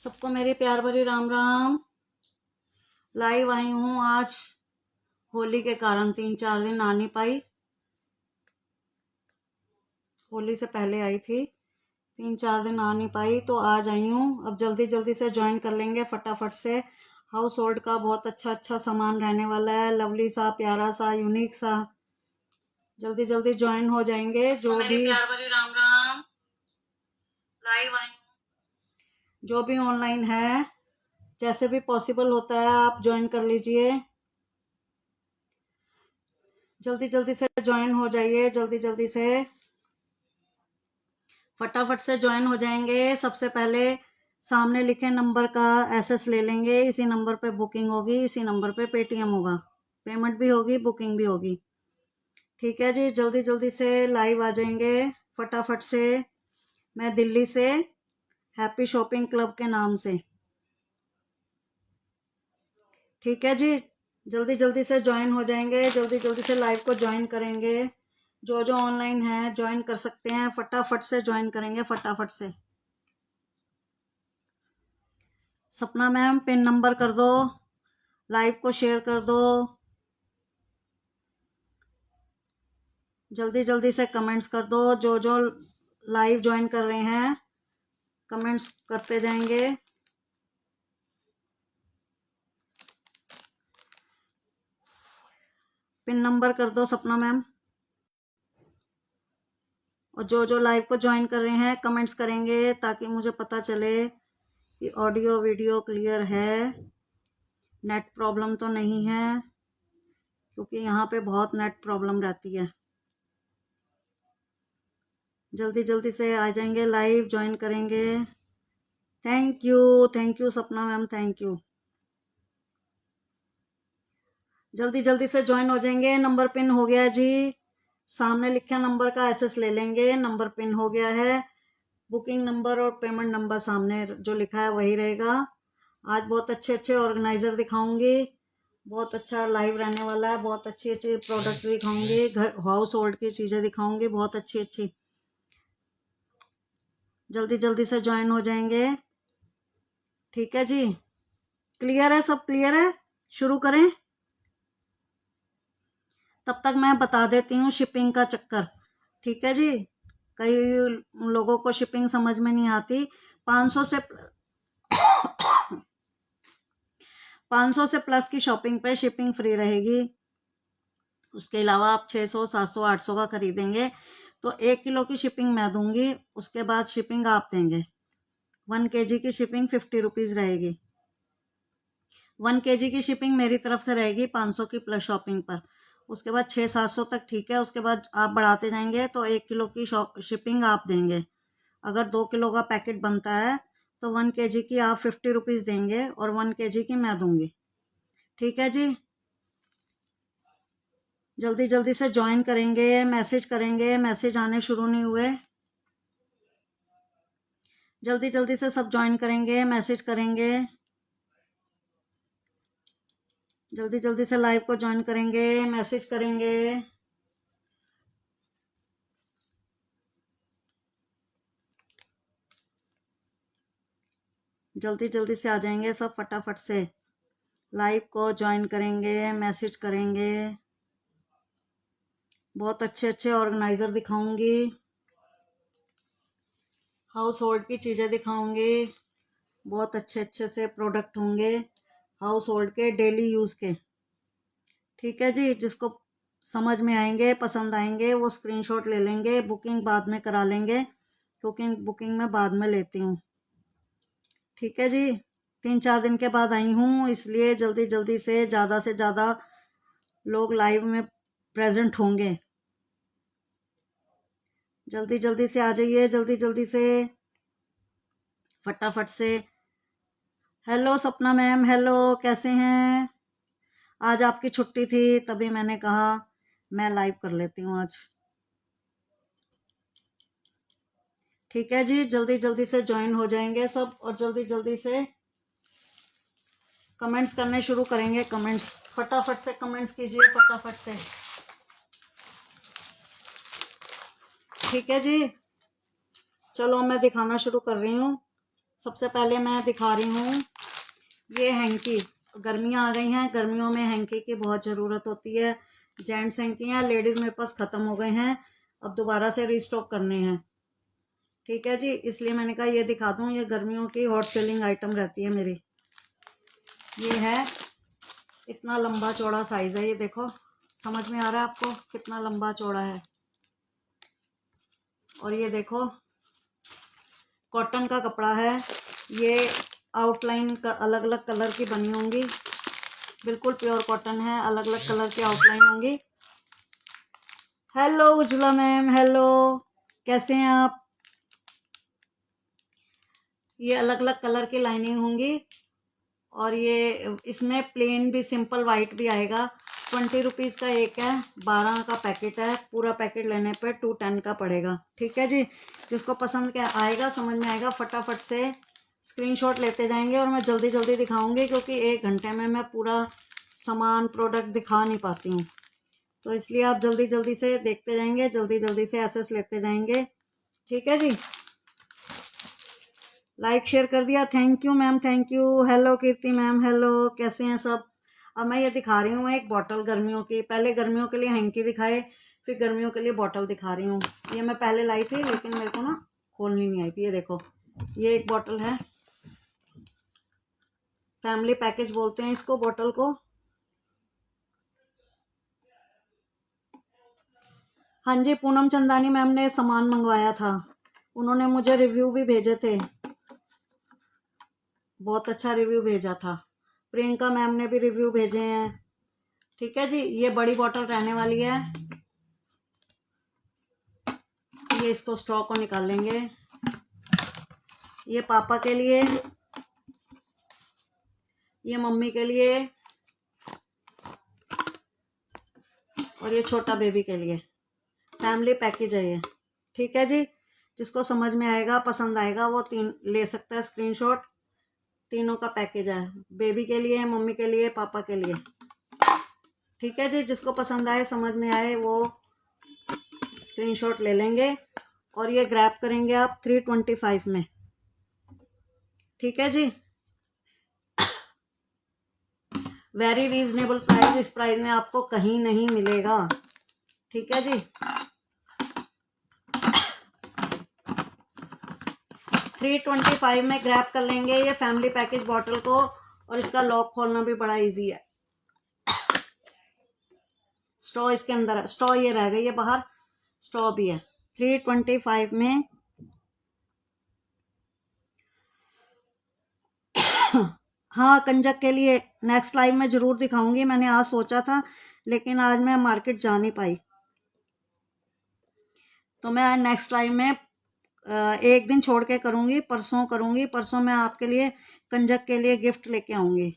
सबको मेरी प्यार भरी राम राम। लाइव आई हूँ आज होली के कारण। 3-4 दिन आ नहीं पाई, होली से पहले आई थी। 3-4 दिन आ नहीं पाई तो आज आई हूँ। अब जल्दी जल्दी से ज्वाइन कर लेंगे फटाफट से। हाउस होल्ड का बहुत अच्छा अच्छा सामान रहने वाला है, लवली सा, प्यारा सा, यूनिक सा। जल्दी जल्दी ज्वाइन हो जाएंगे जो भी प्यार भरी राम राम। लाइव आई जो भी ऑनलाइन है, जैसे भी पॉसिबल होता है आप ज्वाइन कर लीजिए। जल्दी जल्दी से ज्वाइन हो जाइए, जल्दी जल्दी से फटाफट से ज्वाइन हो जाएंगे। सबसे पहले सामने लिखे नंबर का एसएस ले लेंगे। इसी नंबर पे बुकिंग होगी, इसी नंबर पे पेटीएम होगा, पेमेंट भी होगी, बुकिंग भी होगी। ठीक है जी, जल्दी जल्दी से लाइव आ जाएंगे फटाफट से। मैं दिल्ली से हैप्पी शॉपिंग क्लब के नाम से। ठीक है जी, जल्दी जल्दी से ज्वाइन हो जाएंगे, जल्दी जल्दी से लाइव को ज्वाइन करेंगे। जो जो ऑनलाइन है ज्वाइन कर सकते हैं, फटाफट से ज्वाइन करेंगे फटाफट से। सपना मैम पिन नंबर कर दो, लाइव को शेयर कर दो। जल्दी जल्दी से कमेंट्स कर दो। जो जो लाइव ज्वाइन कर रहे हैं कमेंट्स करते जाएंगे। पिन नंबर कर दो सपना मैम। और जो जो लाइव को ज्वाइन कर रहे हैं कमेंट्स करेंगे ताकि मुझे पता चले कि ऑडियो वीडियो क्लियर है, नेट प्रॉब्लम तो नहीं है, क्योंकि यहाँ पे बहुत नेट प्रॉब्लम रहती है। जल्दी जल्दी से आ जाएंगे, लाइव ज्वाइन करेंगे। थैंक यू सपना मैम, थैंक यू। जल्दी जल्दी से ज्वाइन हो जाएंगे। नंबर पिन हो गया जी, सामने लिखा नंबर का एसएस ले लेंगे। नंबर पिन हो गया है, बुकिंग नंबर और पेमेंट नंबर सामने जो लिखा है वही रहेगा। आज बहुत अच्छे अच्छे ऑर्गेनाइजर दिखाऊंगी, बहुत अच्छा लाइव रहने वाला है। बहुत अच्छी अच्छी प्रोडक्ट दिखाऊंगी, घर हाउस होल्ड की चीज़ें दिखाऊंगी, बहुत अच्छी अच्छी। जल्दी जल्दी से ज्वाइन हो जाएंगे। ठीक है जी, क्लियर है, सब क्लियर है। शुरू करें। तब तक मैं बता देती हूँ शिपिंग का चक्कर। ठीक है जी, कई लोगों को शिपिंग समझ में नहीं आती। 500 से 500 से प्लस की शॉपिंग पे शिपिंग फ्री रहेगी। उसके अलावा आप 600, 700, 800 का खरीदेंगे तो 1 किलो की शिपिंग मैं दूंगी, उसके बाद शिपिंग आप देंगे। 1 kg की शिपिंग 50 रुपीज़ रहेगी। 1 kg की शिपिंग मेरी तरफ से रहेगी 500 की प्लस शॉपिंग पर। उसके बाद 600-700 तक ठीक है, उसके बाद आप बढ़ाते जाएंगे तो 1 किलो की शिपिंग आप देंगे। अगर 2 किलो का पैकेट बनता है तो 1 kg की आप 50 रुपीज़ देंगे और 1 kg की मैं दूंगी। ठीक है जी, जल्दी जल्दी से ज्वाइन करेंगे, मैसेज करेंगे। मैसेज आने शुरू नहीं हुए। जल्दी जल्दी से सब ज्वाइन करेंगे, मैसेज करेंगे। जल्दी जल्दी से लाइव को ज्वाइन करेंगे, मैसेज करेंगे। जल्दी जल्दी से आ जाएंगे सब फटाफट से। लाइव को ज्वाइन करेंगे, मैसेज करेंगे। बहुत अच्छे अच्छे ऑर्गेनाइजर दिखाऊंगी, हाउस होल्ड की चीज़ें दिखाऊंगी। बहुत अच्छे अच्छे से प्रोडक्ट होंगे हाउस होल्ड के, डेली यूज़ के। ठीक है जी, जिसको समझ में आएंगे, पसंद आएंगे, वो स्क्रीनशॉट ले लेंगे। बुकिंग बाद में करा लेंगे, क्योंकि बुकिंग मैं बाद में लेती हूँ। ठीक है जी, 3-4 दिन के बाद आई हूँ, इसलिए जल्दी जल्दी से ज़्यादा लोग लाइव में प्रेजेंट होंगे। जल्दी जल्दी से आ जाइए, जल्दी जल्दी से फटाफट से। हेलो सपना मैम, हेलो, कैसे हैं? आज आपकी छुट्टी थी तभी मैंने कहा मैं लाइव कर लेती हूँ आज। ठीक है जी, जल्दी जल्दी से ज्वाइन हो जाएंगे सब और जल्दी जल्दी से कमेंट्स करने शुरू करेंगे। कमेंट्स फटाफट से कमेंट्स कीजिए, फटाफट से। ठीक है जी, चलो मैं दिखाना शुरू कर रही हूँ। सबसे पहले मैं दिखा रही हूँ ये हैंकी। गर्मियाँ आ गई हैं, गर्मियों में हैंकी की बहुत ज़रूरत होती है। जेंट्स हैंकी हैं, लेडीज़ मेरे पास ख़त्म हो गए हैं, अब दोबारा से रीस्टॉक करने हैं। ठीक है जी, इसलिए मैंने कहा ये दिखा दूँ, ये गर्मियों की हॉट सेलिंग आइटम रहती है मेरी। ये है, इतना लंबा चौड़ा साइज़ है, ये देखो, समझ में आ रहा है आपको कितना लंबा चौड़ा है। और ये देखो कॉटन का कपड़ा है, ये आउटलाइन का अलग अलग कलर की बनी होंगी, बिल्कुल प्योर कॉटन है, अलग अलग कलर की आउटलाइन होंगी। हेलो उज्ज्वला मैम, हेलो, कैसे हैं आप? ये अलग अलग कलर की लाइनिंग होंगी और ये इसमें प्लेन भी, सिंपल वाइट भी आएगा। 20 रुपीज़ का एक है, 12 का पैकेट है, पूरा पैकेट लेने पे 210 का पड़ेगा। ठीक है जी, जिसको पसंद क्या आएगा, समझ में आएगा, फटाफट से स्क्रीनशॉट लेते जाएंगे। और मैं जल्दी जल्दी दिखाऊंगी क्योंकि 1 घंटे में मैं पूरा सामान प्रोडक्ट दिखा नहीं पाती हूँ, तो इसलिए आप जल्दी जल्दी से देखते जाएंगे, जल्दी जल्दी से एसेस लेते जाएंगे। ठीक है जी, लाइक शेयर कर दिया, thank you ma'am, thank you. Hello Kirti ma'am, hello, कैसे हैं सब? अब मैं ये दिखा रही हूँ एक बॉटल गर्मियों की, पहले गर्मियों के लिए हैंकी दिखाए, फिर गर्मियों के लिए बॉटल दिखा रही हूँ। ये मैं पहले लाई थी लेकिन मेरे को ना खोलनी नहीं आई थी। ये देखो, ये एक बॉटल है, फैमिली पैकेज बोलते हैं इसको, बॉटल को। हाँ जी, पूनम चंदानी मैम ने सामान मंगवाया था, उन्होंने मुझे रिव्यू भी भेजे थे, बहुत अच्छा रिव्यू भेजा था। प्रियंका मैम ने भी रिव्यू भेजे हैं। ठीक है जी, ये बड़ी बॉटल रहने वाली है। ये इसको स्ट्रॉ को निकाल लेंगे। ये पापा के लिए, ये मम्मी के लिए, और ये छोटा बेबी के लिए। फैमिली पैकेज है ये। ठीक है जी, जिसको समझ में आएगा, पसंद आएगा, वो 3 ले सकता है स्क्रीनशॉट। तीनों का पैकेज है, बेबी के लिए, मम्मी के लिए, पापा के लिए। ठीक है जी, जिसको पसंद आए, समझ में आए, वो स्क्रीनशॉट ले लेंगे। और ये ग्रैब करेंगे आप 325 में। ठीक है जी, वेरी रीजनेबल प्राइस, इस प्राइस में आपको कहीं नहीं मिलेगा। ठीक है जी, 325 में ग्रैब कर लेंगे ये फैमिली पैकेज बॉटल को। और इसका लॉक खोलना भी बड़ा इजी है। स्ट्रॉ इसके अंदर है, स्ट्रॉ ये रह गई है बाहर, स्ट्रॉ भी है। 325 में हाँ, कंजक के लिए नेक्स्ट लाइव में ज़रूर दिखाऊंगी। मैंने आज सोचा था लेकिन आज मैं मार्केट जा नहीं पाई, तो मैं नेक्स्ट लाइव में 1 दिन छोड़ के करूँगी, परसों करूँगी। परसों मैं आपके लिए कंजक के लिए गिफ्ट लेके आऊँगी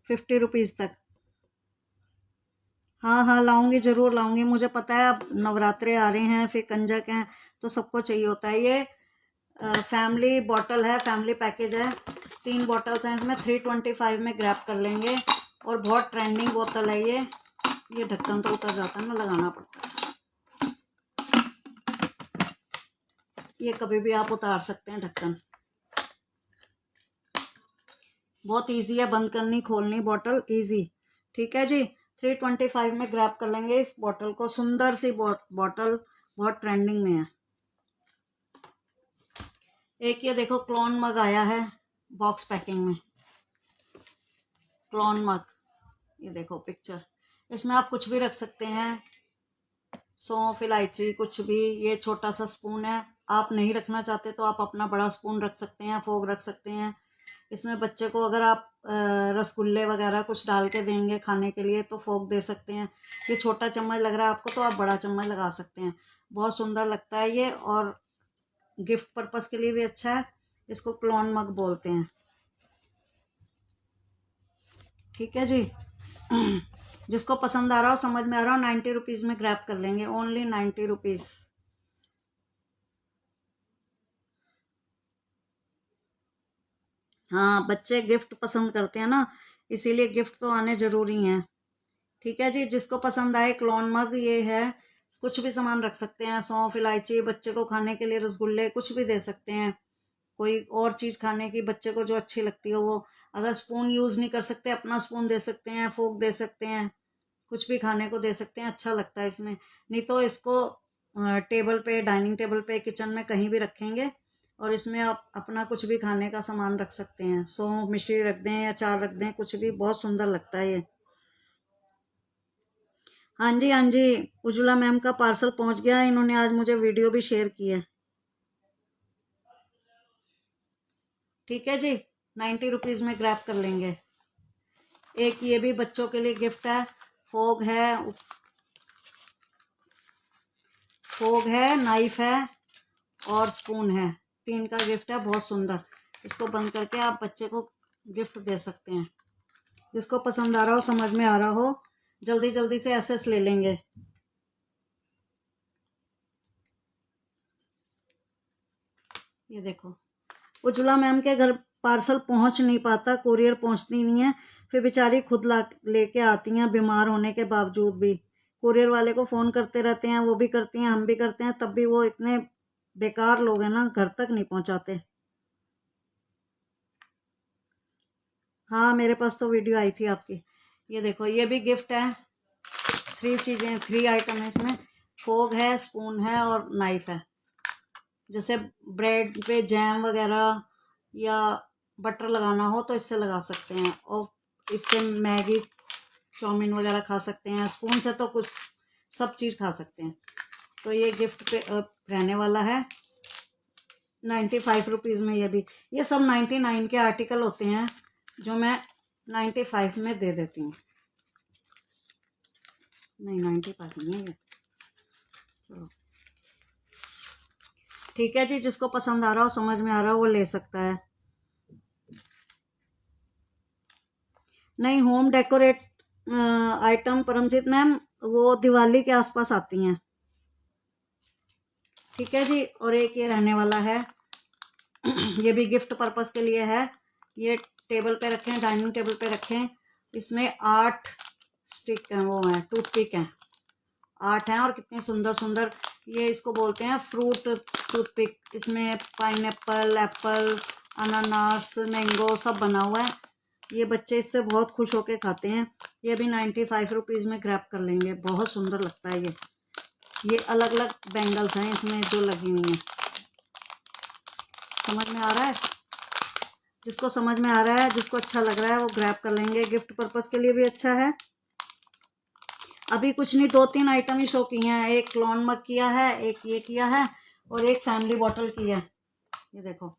50 रुपीज़ तक। हाँ हाँ, लाऊंगी, ज़रूर लाऊंगी। मुझे पता है अब नवरात्रे आ रहे हैं, फिर कंजक हैं, तो सबको चाहिए होता है। ये फैमिली बॉटल है, फैमिली पैकेज है, 3 बॉटल्स हैं इसमें। 325 में ग्रैब कर लेंगे। और बहुत ट्रेंडिंग बोतल है ये ढक्कन तो उतर जाता है ना, लगाना पड़ता है। ये कभी भी आप उतार सकते हैं ढक्कन, बहुत इजी है बंद करनी, खोलनी बॉटल इजी। ठीक है जी, 325 में ग्रैब कर लेंगे इस बॉटल को। सुंदर सी बॉटल, बहुत ट्रेंडिंग में है। एक ये देखो क्लॉन मग आया है बॉक्स पैकिंग में, क्लॉन मग, ये देखो पिक्चर। इसमें आप कुछ भी रख सकते हैं, सौंफ, इलायची, कुछ भी। ये छोटा सा स्पून है, आप नहीं रखना चाहते तो आप अपना बड़ा स्पून रख सकते हैं, फोक रख सकते हैं। इसमें बच्चे को अगर आप रसगुल्ले वगैरह कुछ डाल के देंगे खाने के लिए तो फोक दे सकते हैं। ये छोटा चम्मच लग रहा है आपको, तो आप बड़ा चम्मच लगा सकते हैं। बहुत सुंदर लगता है ये, और गिफ्ट पर्पस के लिए भी अच्छा है। इसको क्लॉन मग बोलते हैं। ठीक है जी, जिसको पसंद आ रहा हो, समझ में आ रहा हो, 90 रुपीज़ में ग्रैब कर लेंगे, ओनली 90 रुपीज़। हाँ, बच्चे गिफ्ट पसंद करते हैं ना, इसीलिए गिफ्ट तो आने ज़रूरी हैं। ठीक है जी, जिसको पसंद आए, क्लॉन मग ये है, कुछ भी सामान रख सकते हैं, सौंफ, इलायची, बच्चे को खाने के लिए रसगुल्ले, कुछ भी दे सकते हैं। कोई और चीज़ खाने की बच्चे को जो अच्छी लगती है वो, अगर स्पून यूज़ नहीं कर सकते अपना स्पून दे सकते हैं, फोक दे सकते हैं, कुछ भी खाने को दे सकते हैं, अच्छा लगता है इसमें। नहीं तो इसको टेबल पे, डाइनिंग टेबल पे, किचन में कहीं भी रखेंगे और इसमें आप अपना कुछ भी खाने का सामान रख सकते हैं, सौंफ मिश्री रख दें या चार रख दें, कुछ भी, बहुत सुंदर लगता है ये। हाँ जी हाँ जी, उज्ज्वला मैम का पार्सल पहुंच गया, इन्होंने आज मुझे वीडियो भी शेयर की है। ठीक है जी, 90 रुपीज़ में ग्रैब कर लेंगे। एक ये भी बच्चों के लिए गिफ्ट है, फोग है, नाइफ है और स्पून है, 3 का गिफ्ट है, बहुत सुंदर। इसको बंद करके आप बच्चे को गिफ्ट दे सकते हैं। जिसको पसंद आ रहा हो, समझ में आ रहा हो, जल्दी जल्दी से एसेस ले लेंगे। ये देखो, उज्ज्वला मैम के घर पार्सल पहुंच नहीं पाता, कुरियर पहुंचती नहीं है, फिर बेचारी खुद ला लेके आती हैं, बीमार होने के बावजूद भी। कुरियर वाले को फ़ोन करते रहते हैं, वो भी करती हैं, हम भी करते हैं, तब भी वो इतने बेकार लोग हैं ना, घर तक नहीं पहुंचाते। हाँ, मेरे पास तो वीडियो आई थी आपकी। ये देखो, ये भी गिफ्ट है, 3 आइटम है इसमें, फोग है, स्पून है और नाइफ है। जैसे ब्रेड पे जैम वगैरह या बटर लगाना हो तो इससे लगा सकते हैं, और इससे मैगी चाउमीन वगैरह खा सकते हैं। स्पून से तो कुछ सब चीज़ खा सकते हैं। तो ये गिफ्ट पे रहने वाला है 95 रुपीज़ में। ये सब 99 के आर्टिकल होते हैं जो मैं 95 में दे देती हूँ। नहीं, 95 नहीं है ये। चलो ठीक है जी, जिसको पसंद आ रहा हो, समझ में आ रहा हो, वो ले सकता है। नहीं, home decorate item Paramjit ma'am वो दिवाली के आसपास आती हैं। ठीक है जी, और एक ये रहने वाला है ये भी गिफ्ट पर्पस के लिए है। ये टेबल पे रखें, डाइनिंग टेबल पे रखें। इसमें 8 स्टिक हैं, वो हैं टूथपिक हैं, 8 हैं, और कितनी सुंदर सुंदर। ये इसको बोलते हैं फ्रूट टूथपिक। इसमें पाइनएप्पल, एप्पल, अनानास, मैंगो सब बना हुआ है। ये बच्चे इससे बहुत खुश होके खाते हैं। ये भी 95 रुपीज़ में ग्रैब कर लेंगे, बहुत सुंदर लगता है ये अलग अलग बैंगल्स हैं इसमें जो लगी हुई हैं। समझ में आ रहा है? जिसको समझ में आ रहा है, जिसको अच्छा लग रहा है, वो ग्रैब कर लेंगे। गिफ्ट पर्पस के लिए भी अच्छा है। अभी कुछ नहीं, 2-3 आइटम ही शो किए हैं। एक क्लोन मग किया है, एक ये किया है, और एक फैमिली बॉटल की है। ये देखो,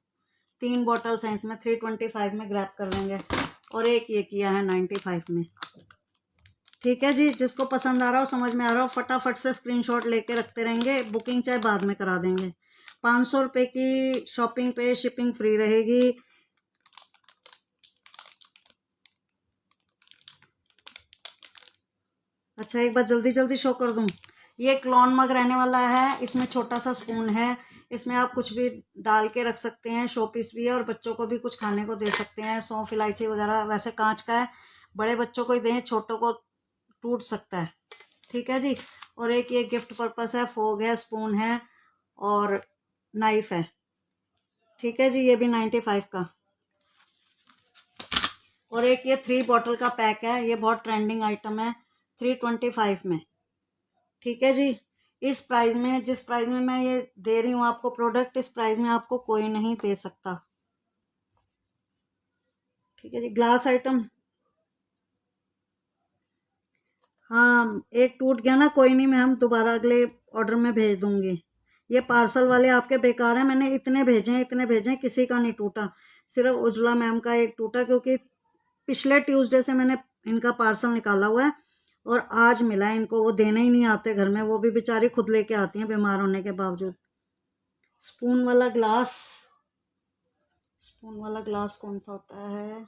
3 बॉटल्स हैं इसमें, 325 में ग्रैब कर लेंगे। और एक ये किया है 95 में। ठीक है जी, जिसको पसंद आ रहा हो, समझ में आ रहा हो, फटाफट से स्क्रीनशॉट लेके रखते रहेंगे। बुकिंग चाहे बाद में करा देंगे। 500 रुपये की शॉपिंग पे शिपिंग फ्री रहेगी। अच्छा, एक बार जल्दी जल्दी शो कर दूं। ये क्लॉन मग रहने वाला है, इसमें छोटा सा स्पून है, इसमें आप कुछ भी डाल के रख सकते हैं, शो पीस भी है, और बच्चों को भी कुछ खाने को दे सकते हैं, सौंफ इलायची वगैरह। वैसे कांच का है, बड़े बच्चों को ही दें, छोटों को टूट सकता है। ठीक है जी, और एक ये गिफ्ट पर्पस है, फोग है, स्पून है और नाइफ है। ठीक है जी, ये भी 95 का। और एक ये 3 बॉटल का पैक है, ये बहुत ट्रेंडिंग आइटम है, 325 में। ठीक है जी, इस प्राइस में, जिस प्राइस में मैं ये दे रही हूँ आपको प्रोडक्ट, इस प्राइस में आपको कोई नहीं दे सकता। ठीक है जी, ग्लास आइटम, हाँ एक टूट गया ना, कोई नहीं, मैं हम दोबारा अगले ऑर्डर में भेज दूंगी। ये पार्सल वाले आपके बेकार हैं, मैंने इतने भेजे हैं, इतने भेजे हैं, किसी का नहीं टूटा, सिर्फ उज्ज्वला मैम का एक टूटा, क्योंकि पिछले ट्यूसडे से मैंने इनका पार्सल निकाला हुआ है और आज मिला है इनको। वो देने ही नहीं आते घर में, वो भी बेचारी खुद लेके आती हैं बीमार होने के बावजूद। स्पून वाला ग्लास, स्पून वाला ग्लास कौन सा होता है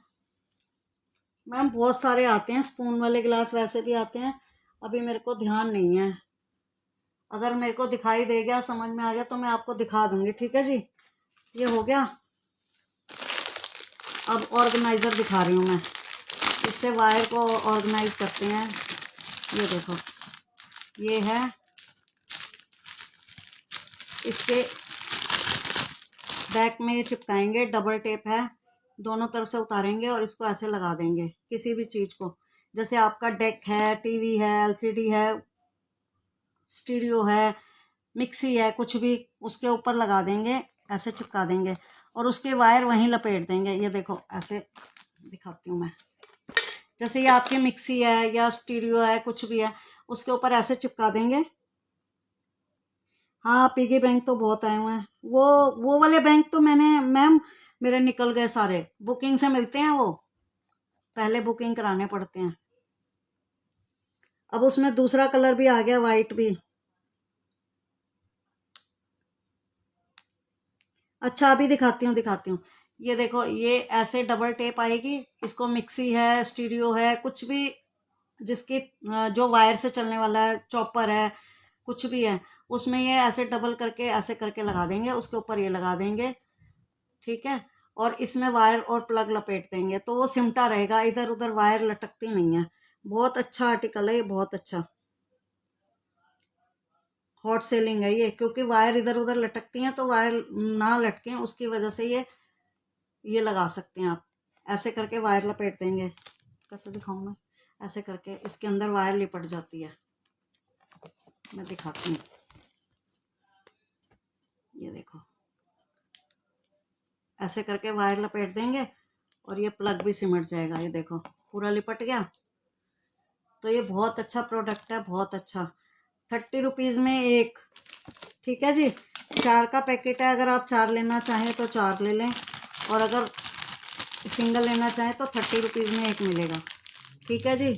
मैम? बहुत सारे आते हैं स्पून वाले ग्लास, वैसे भी आते हैं, अभी मेरे को ध्यान नहीं है। अगर मेरे को दिखाई दे गया, समझ में आ गया, तो मैं आपको दिखा दूंगी। ठीक है जी, ये हो गया। अब ऑर्गेनाइज़र दिखा रही हूँ मैं, इससे वायर को ऑर्गेनाइज करते हैं। ये देखो, ये है, इसके बैक में ये चिपकाएंगे, डबल टेप है, दोनों तरफ से उतारेंगे और इसको ऐसे लगा देंगे किसी भी चीज़ को। जैसे आपका डेक है, टीवी है, एलसीडी है, स्टीरियो है, मिक्सी है, कुछ भी उसके ऊपर लगा देंगे, ऐसे चिपका देंगे और उसके वायर वहीं लपेट देंगे। ये देखो ऐसे दिखाती हूँ मैं। जैसे ये आपकी मिक्सी है या स्टीरियो है, कुछ भी है, उसके ऊपर ऐसे चिपका देंगे। हाँ, पिगी बैंक तो बहुत आए हुए हैं। वो वाले बैंक तो मैंने मैम मेरे निकल गए सारे, बुकिंग से मिलते हैं वो, पहले बुकिंग कराने पड़ते हैं। अब उसमें दूसरा कलर भी आ गया, वाइट भी। अच्छा अभी दिखाती हूँ। ये देखो, ये ऐसे डबल टेप आएगी, इसको मिक्सी है, स्टीरियो है, कुछ भी जिसकी जो वायर से चलने वाला है, चॉपर है, कुछ भी है, उसमें ये ऐसे डबल करके ऐसे करके लगा देंगे, उसके ऊपर ये लगा देंगे, ठीक है। और इसमें वायर और प्लग लपेट देंगे तो वो सिमटा रहेगा, इधर उधर वायर लटकती नहीं है। बहुत अच्छा आर्टिकल है ये, बहुत अच्छा हॉट सेलिंग है ये, क्योंकि वायर इधर उधर लटकती हैं तो वायर ना लटकें उसकी वजह से ये लगा सकते हैं आप। ऐसे करके वायर लपेट देंगे। कैसे दिखाऊं मैं? ऐसे करके इसके अंदर वायर लिपट जाती है। मैं दिखाती हूँ, ये देखो ऐसे करके वायर लपेट देंगे और ये प्लग भी सिमट जाएगा। ये देखो पूरा लिपट गया। तो ये बहुत अच्छा प्रोडक्ट है, बहुत अच्छा। 30 रुपीज़ में एक, ठीक है जी। 4 का पैकेट है, अगर आप 4 लेना चाहें तो 4 ले लें, और अगर सिंगल लेना चाहें तो 30 रुपीज़ में एक मिलेगा, ठीक है जी।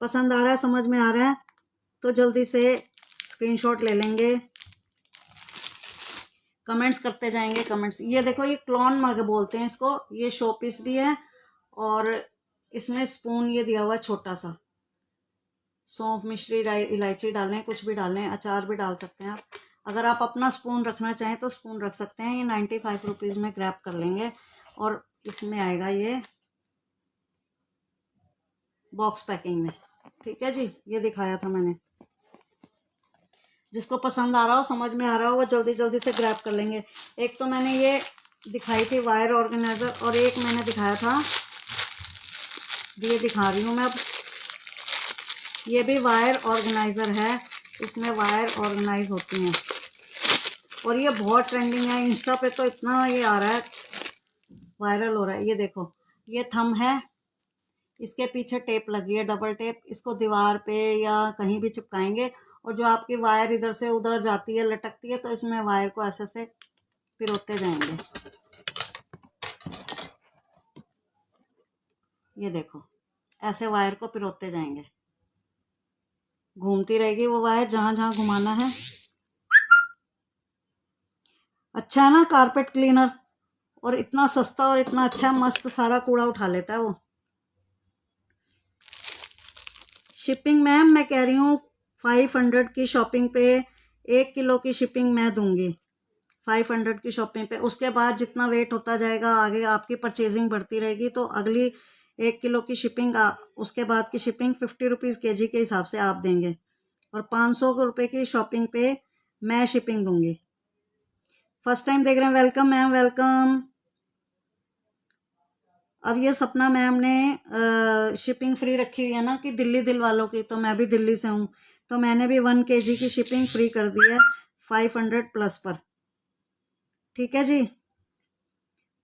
पसंद आ रहा है, समझ में आ रहा है तो जल्दी से स्क्रीनशॉट ले लेंगे। कमेंट्स करते जाएंगे, कमेंट्स। ये देखो, ये क्लॉन मग बोलते हैं इसको, ये शो पीस भी है और इसमें स्पून ये दिया हुआ है छोटा सा। सौंफ, मिश्री, इलायची डालें, कुछ भी डालें, अचार भी डाल सकते हैं आप। अगर आप अपना स्पून रखना चाहें तो स्पून रख सकते हैं। ये 95 रुपीज़ में ग्रैब कर लेंगे और इसमें आएगा ये बॉक्स पैकिंग में, ठीक है जी। ये दिखाया था मैंने। जिसको पसंद आ रहा हो, समझ में आ रहा हो, वो जल्दी जल्दी से ग्रैब कर लेंगे। एक तो मैंने ये दिखाई थी वायर ऑर्गेनाइज़र, और एक मैंने दिखाया था, ये दिखा रही हूँ मैं अब। ये भी वायर ऑर्गेनाइज़र है, इसमें वायर ऑर्गेनाइज होती हैं और ये बहुत ट्रेंडिंग है। इंस्टा पे तो इतना ये आ रहा है, वायरल हो रहा है। ये देखो, ये थंब है, इसके पीछे टेप लगी है, डबल टेप। इसको दीवार पे या कहीं भी चिपकाएंगे और जो आपकी वायर इधर से उधर जाती है, लटकती है, तो इसमें वायर को ऐसे से पिरोते जाएंगे। ये देखो, ऐसे वायर को पिरोते जाएंगे, घूमती रहेगी वो वायर जहां जहां घुमाना है। अच्छा है ना कारपेट क्लीनर, और इतना सस्ता और इतना अच्छा, मस्त सारा कूड़ा उठा लेता है वो। शिपिंग मैम मैं कह रही हूँ 500 की शॉपिंग पे 1 किलो की शिपिंग मैं दूंगी। 500 की शॉपिंग पे, उसके बाद जितना वेट होता जाएगा, आगे आपकी परचेजिंग बढ़ती रहेगी तो अगली 1 किलो की शिपिंग, उसके बाद की शिपिंग 50 रुपीज़ kg के हिसाब से आप देंगे, और 500 रुपये की शॉपिंग पे मैं शिपिंग दूंगी। फर्स्ट टाइम देख रहे हैं, वेलकम मैम, वेलकम। अब ये सपना मैम ने शिपिंग फ्री रखी हुई है ना, कि दिल्ली दिल वालों की, तो मैं भी दिल्ली से हूँ, तो मैंने भी 1 kg की शिपिंग फ्री कर दी है 500 प्लस पर, ठीक है जी।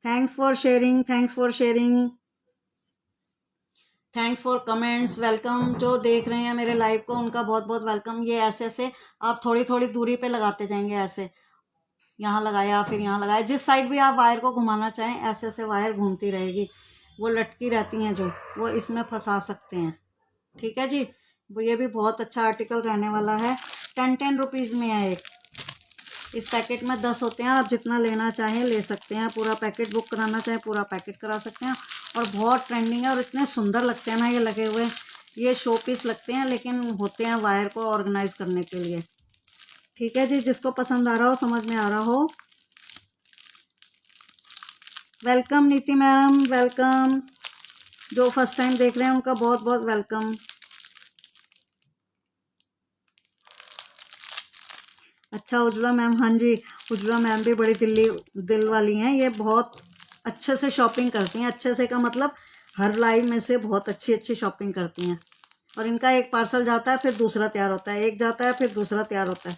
Thanks for sharing, thanks for sharing, thanks for comments, welcome. जो देख रहे हैं मेरे लाइव को उनका बहुत बहुत वेलकम। ये ऐसे ऐसे आप थोड़ी थोड़ी दूरी पे लगाते जाएंगे, ऐसे यहाँ लगाया, फिर यहाँ लगाया, जिस साइड भी आप वायर को घुमाना चाहें, ऐसे ऐसे वायर घूमती रहेगी, वो लटकी रहती हैं जो, वो इसमें फंसा सकते हैं, ठीक है जी। वो ये भी बहुत अच्छा आर्टिकल रहने वाला है। 10 रुपीज़ में है एक। इस पैकेट में 10 होते हैं, आप जितना लेना चाहें ले सकते हैं। पूरा पैकेट बुक कराना चाहें पूरा पैकेट करा सकते हैं, और बहुत ट्रेंडिंग है और इतने सुंदर लगते हैं ना ये लगे हुए। ये शो पीस लगते हैं लेकिन होते हैं वायर को ऑर्गेनाइज करने के लिए, ठीक है जी। जिसको पसंद आ रहा हो, समझ में आ रहा हो, वेलकम नीति मैडम, वेलकम। जो फर्स्ट टाइम देख रहे हैं उनका बहुत बहुत वेलकम। अच्छा उज्ज्वला मैम, हाँ जी, उज्ज्वला मैम भी बड़ी दिल वाली हैं। ये बहुत अच्छे से शॉपिंग करती हैं। अच्छे से का मतलब हर लाइव में से बहुत अच्छी अच्छी शॉपिंग करती हैं। और इनका एक पार्सल जाता है फिर दूसरा तैयार होता है, एक जाता है फिर दूसरा तैयार होता है।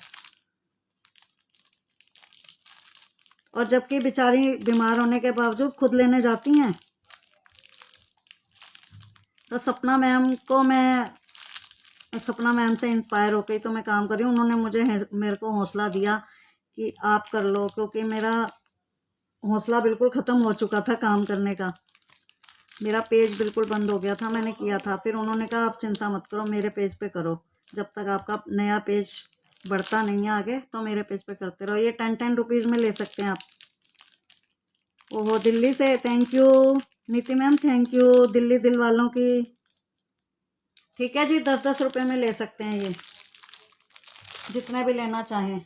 और जबकि बेचारी बीमार होने के बावजूद खुद लेने जाती हैं। तो सपना मैम को मैं सपना मैम से इंस्पायर हो गई तो मैं काम कर रही हूँ। उन्होंने मेरे को हौसला दिया कि आप कर लो, क्योंकि मेरा हौसला बिल्कुल ख़त्म हो चुका था काम करने का। मेरा पेज बिल्कुल बंद हो गया था, मैंने किया था, फिर उन्होंने कहा आप चिंता मत करो, मेरे पेज पे करो, जब तक आपका नया पेज बढ़ता नहीं है आगे तो मेरे पेज पे करते रहो। ये 10 रुपीज़ में ले सकते हैं आप। ओहो, दिल्ली से, थैंक यू नीति मैम, थैंक यू दिल्ली दिल वालों की। ठीक है जी, 10 रुपये में ले सकते हैं ये, जितने भी लेना चाहें।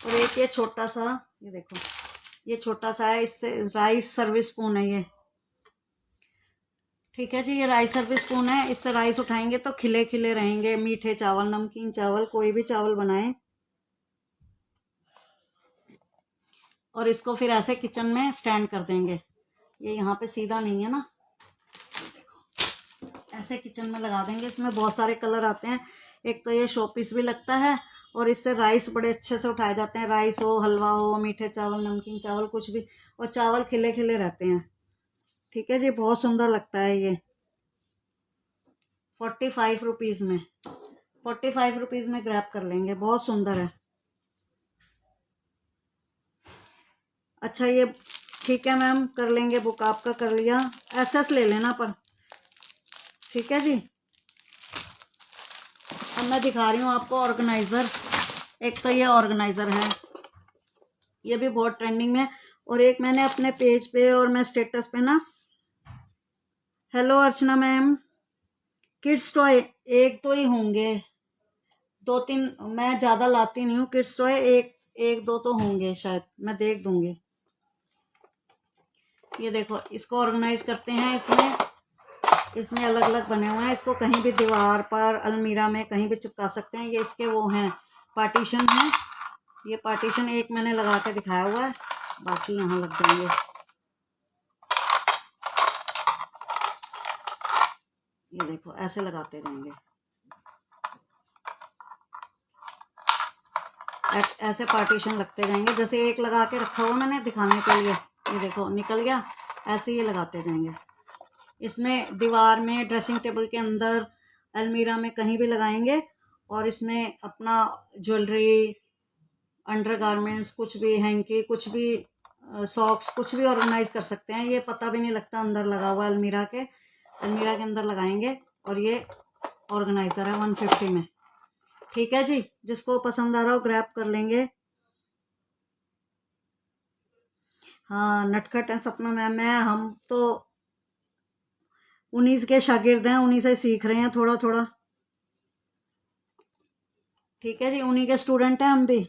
और एक ये छोटा सा, ये देखो, ये छोटा सा है, इससे राइस सर्विस स्पून है ये। ठीक है जी, ये राइस सर्विस स्पून है, इससे राइस उठाएंगे तो खिले खिले रहेंगे। मीठे चावल, नमकीन चावल, कोई भी चावल बनाएं। और इसको फिर ऐसे किचन में स्टैंड कर देंगे। ये यहाँ पे सीधा नहीं है ना, देखो ऐसे किचन में लगा देंगे। इसमें बहुत सारे कलर आते हैं। एक तो ये शोपीस भी लगता है और इससे राइस बड़े अच्छे से उठाए जाते हैं। राइस हो, हलवा हो, मीठे चावल, नमकीन चावल, कुछ भी, और चावल खिले खिले रहते हैं। ठीक है जी, बहुत सुंदर लगता है ये। 45 रुपीज़ में, 45 रुपीज़ में ग्रैब कर लेंगे, बहुत सुंदर है। अच्छा ये ठीक है मैम, कर लेंगे बुक, आपका कर लिया। एसएस ले लेना पर, ठीक है जी। अब मैं दिखा रही हूँ आपको ऑर्गेनाइज़र। एक तो ये ऑर्गेनाइज़र है, ये भी बहुत ट्रेंडिंग में। और एक मैंने अपने पेज पे और मैं स्टेटस पे ना, हेलो अर्चना मैम, किड्स टॉय एक तो ही होंगे, 2-3, मैं ज़्यादा लाती नहीं हूँ किड्स टॉय, एक एक दो तो होंगे शायद, मैं देख दूंगी। ये देखो, इसको ऑर्गेनाइज करते हैं। इसमें अलग अलग बने हुए हैं। इसको कहीं भी दीवार पर, अलमीरा में कहीं भी चिपका सकते हैं। ये इसके वो हैं, पार्टीशन है। ये पार्टीशन एक मैंने लगा के दिखाया हुआ है, बाकी यहाँ लग जाएंगे। ये देखो, ऐसे लगाते जाएंगे, ऐसे पार्टीशन लगते जाएंगे। जैसे एक लगा के रखा हुआ मैंने दिखाने के लिए, ये देखो निकल गया, ऐसे ही लगाते जाएंगे। इसमें दीवार में, ड्रेसिंग टेबल के अंदर, अलमीरा में कहीं भी लगाएंगे। और इसमें अपना ज्वेलरी, अंडरगारमेंट्स, कुछ भी, हैंकी, कुछ भी, सॉक्स, कुछ भी ऑर्गेनाइज कर सकते हैं। ये पता भी नहीं लगता अंदर लगा हुआ, अलमीरा के अंदर लगाएंगे। और ये ऑर्गेनाइजर है 150 में। ठीक है जी, जिसको पसंद आ रहा हो ग्रैब कर लेंगे। हाँ, नटखट है सपना मैम, हम तो उन्हीं के शागिर्द हैं, उन्हीं से सीख रहे हैं थोड़ा थोड़ा। ठीक है जी, उन्हीं के स्टूडेंट हैं हम भी।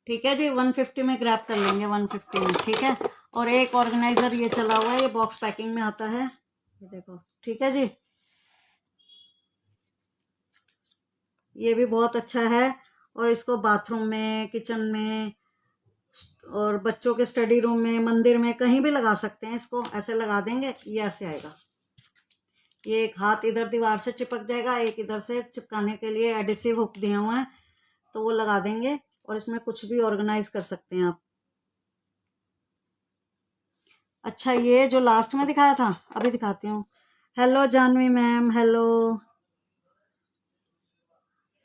ठीक है जी, 150 में ग्रैब कर लेंगे, 150 में, ठीक है। और एक ऑर्गेनाइजर ये चला हुआ है, ये बॉक्स पैकिंग में आता है, ये देखो। ठीक है जी, ये भी बहुत अच्छा है। और इसको बाथरूम में, किचन में, और बच्चों के स्टडी रूम में, मंदिर में, कहीं भी लगा सकते हैं। इसको ऐसे लगा देंगे, ये ऐसे आएगा। ये एक हाथ इधर दीवार से चिपक जाएगा, एक इधर से चिपकाने के लिए एडिसिव हुक दिए हुए हैं, तो वो लगा देंगे। और इसमें कुछ भी ऑर्गेनाइज कर सकते हैं आप। अच्छा, ये जो लास्ट में दिखाया था, अभी दिखाती हूँ। Hello Janvi ma'am, hello.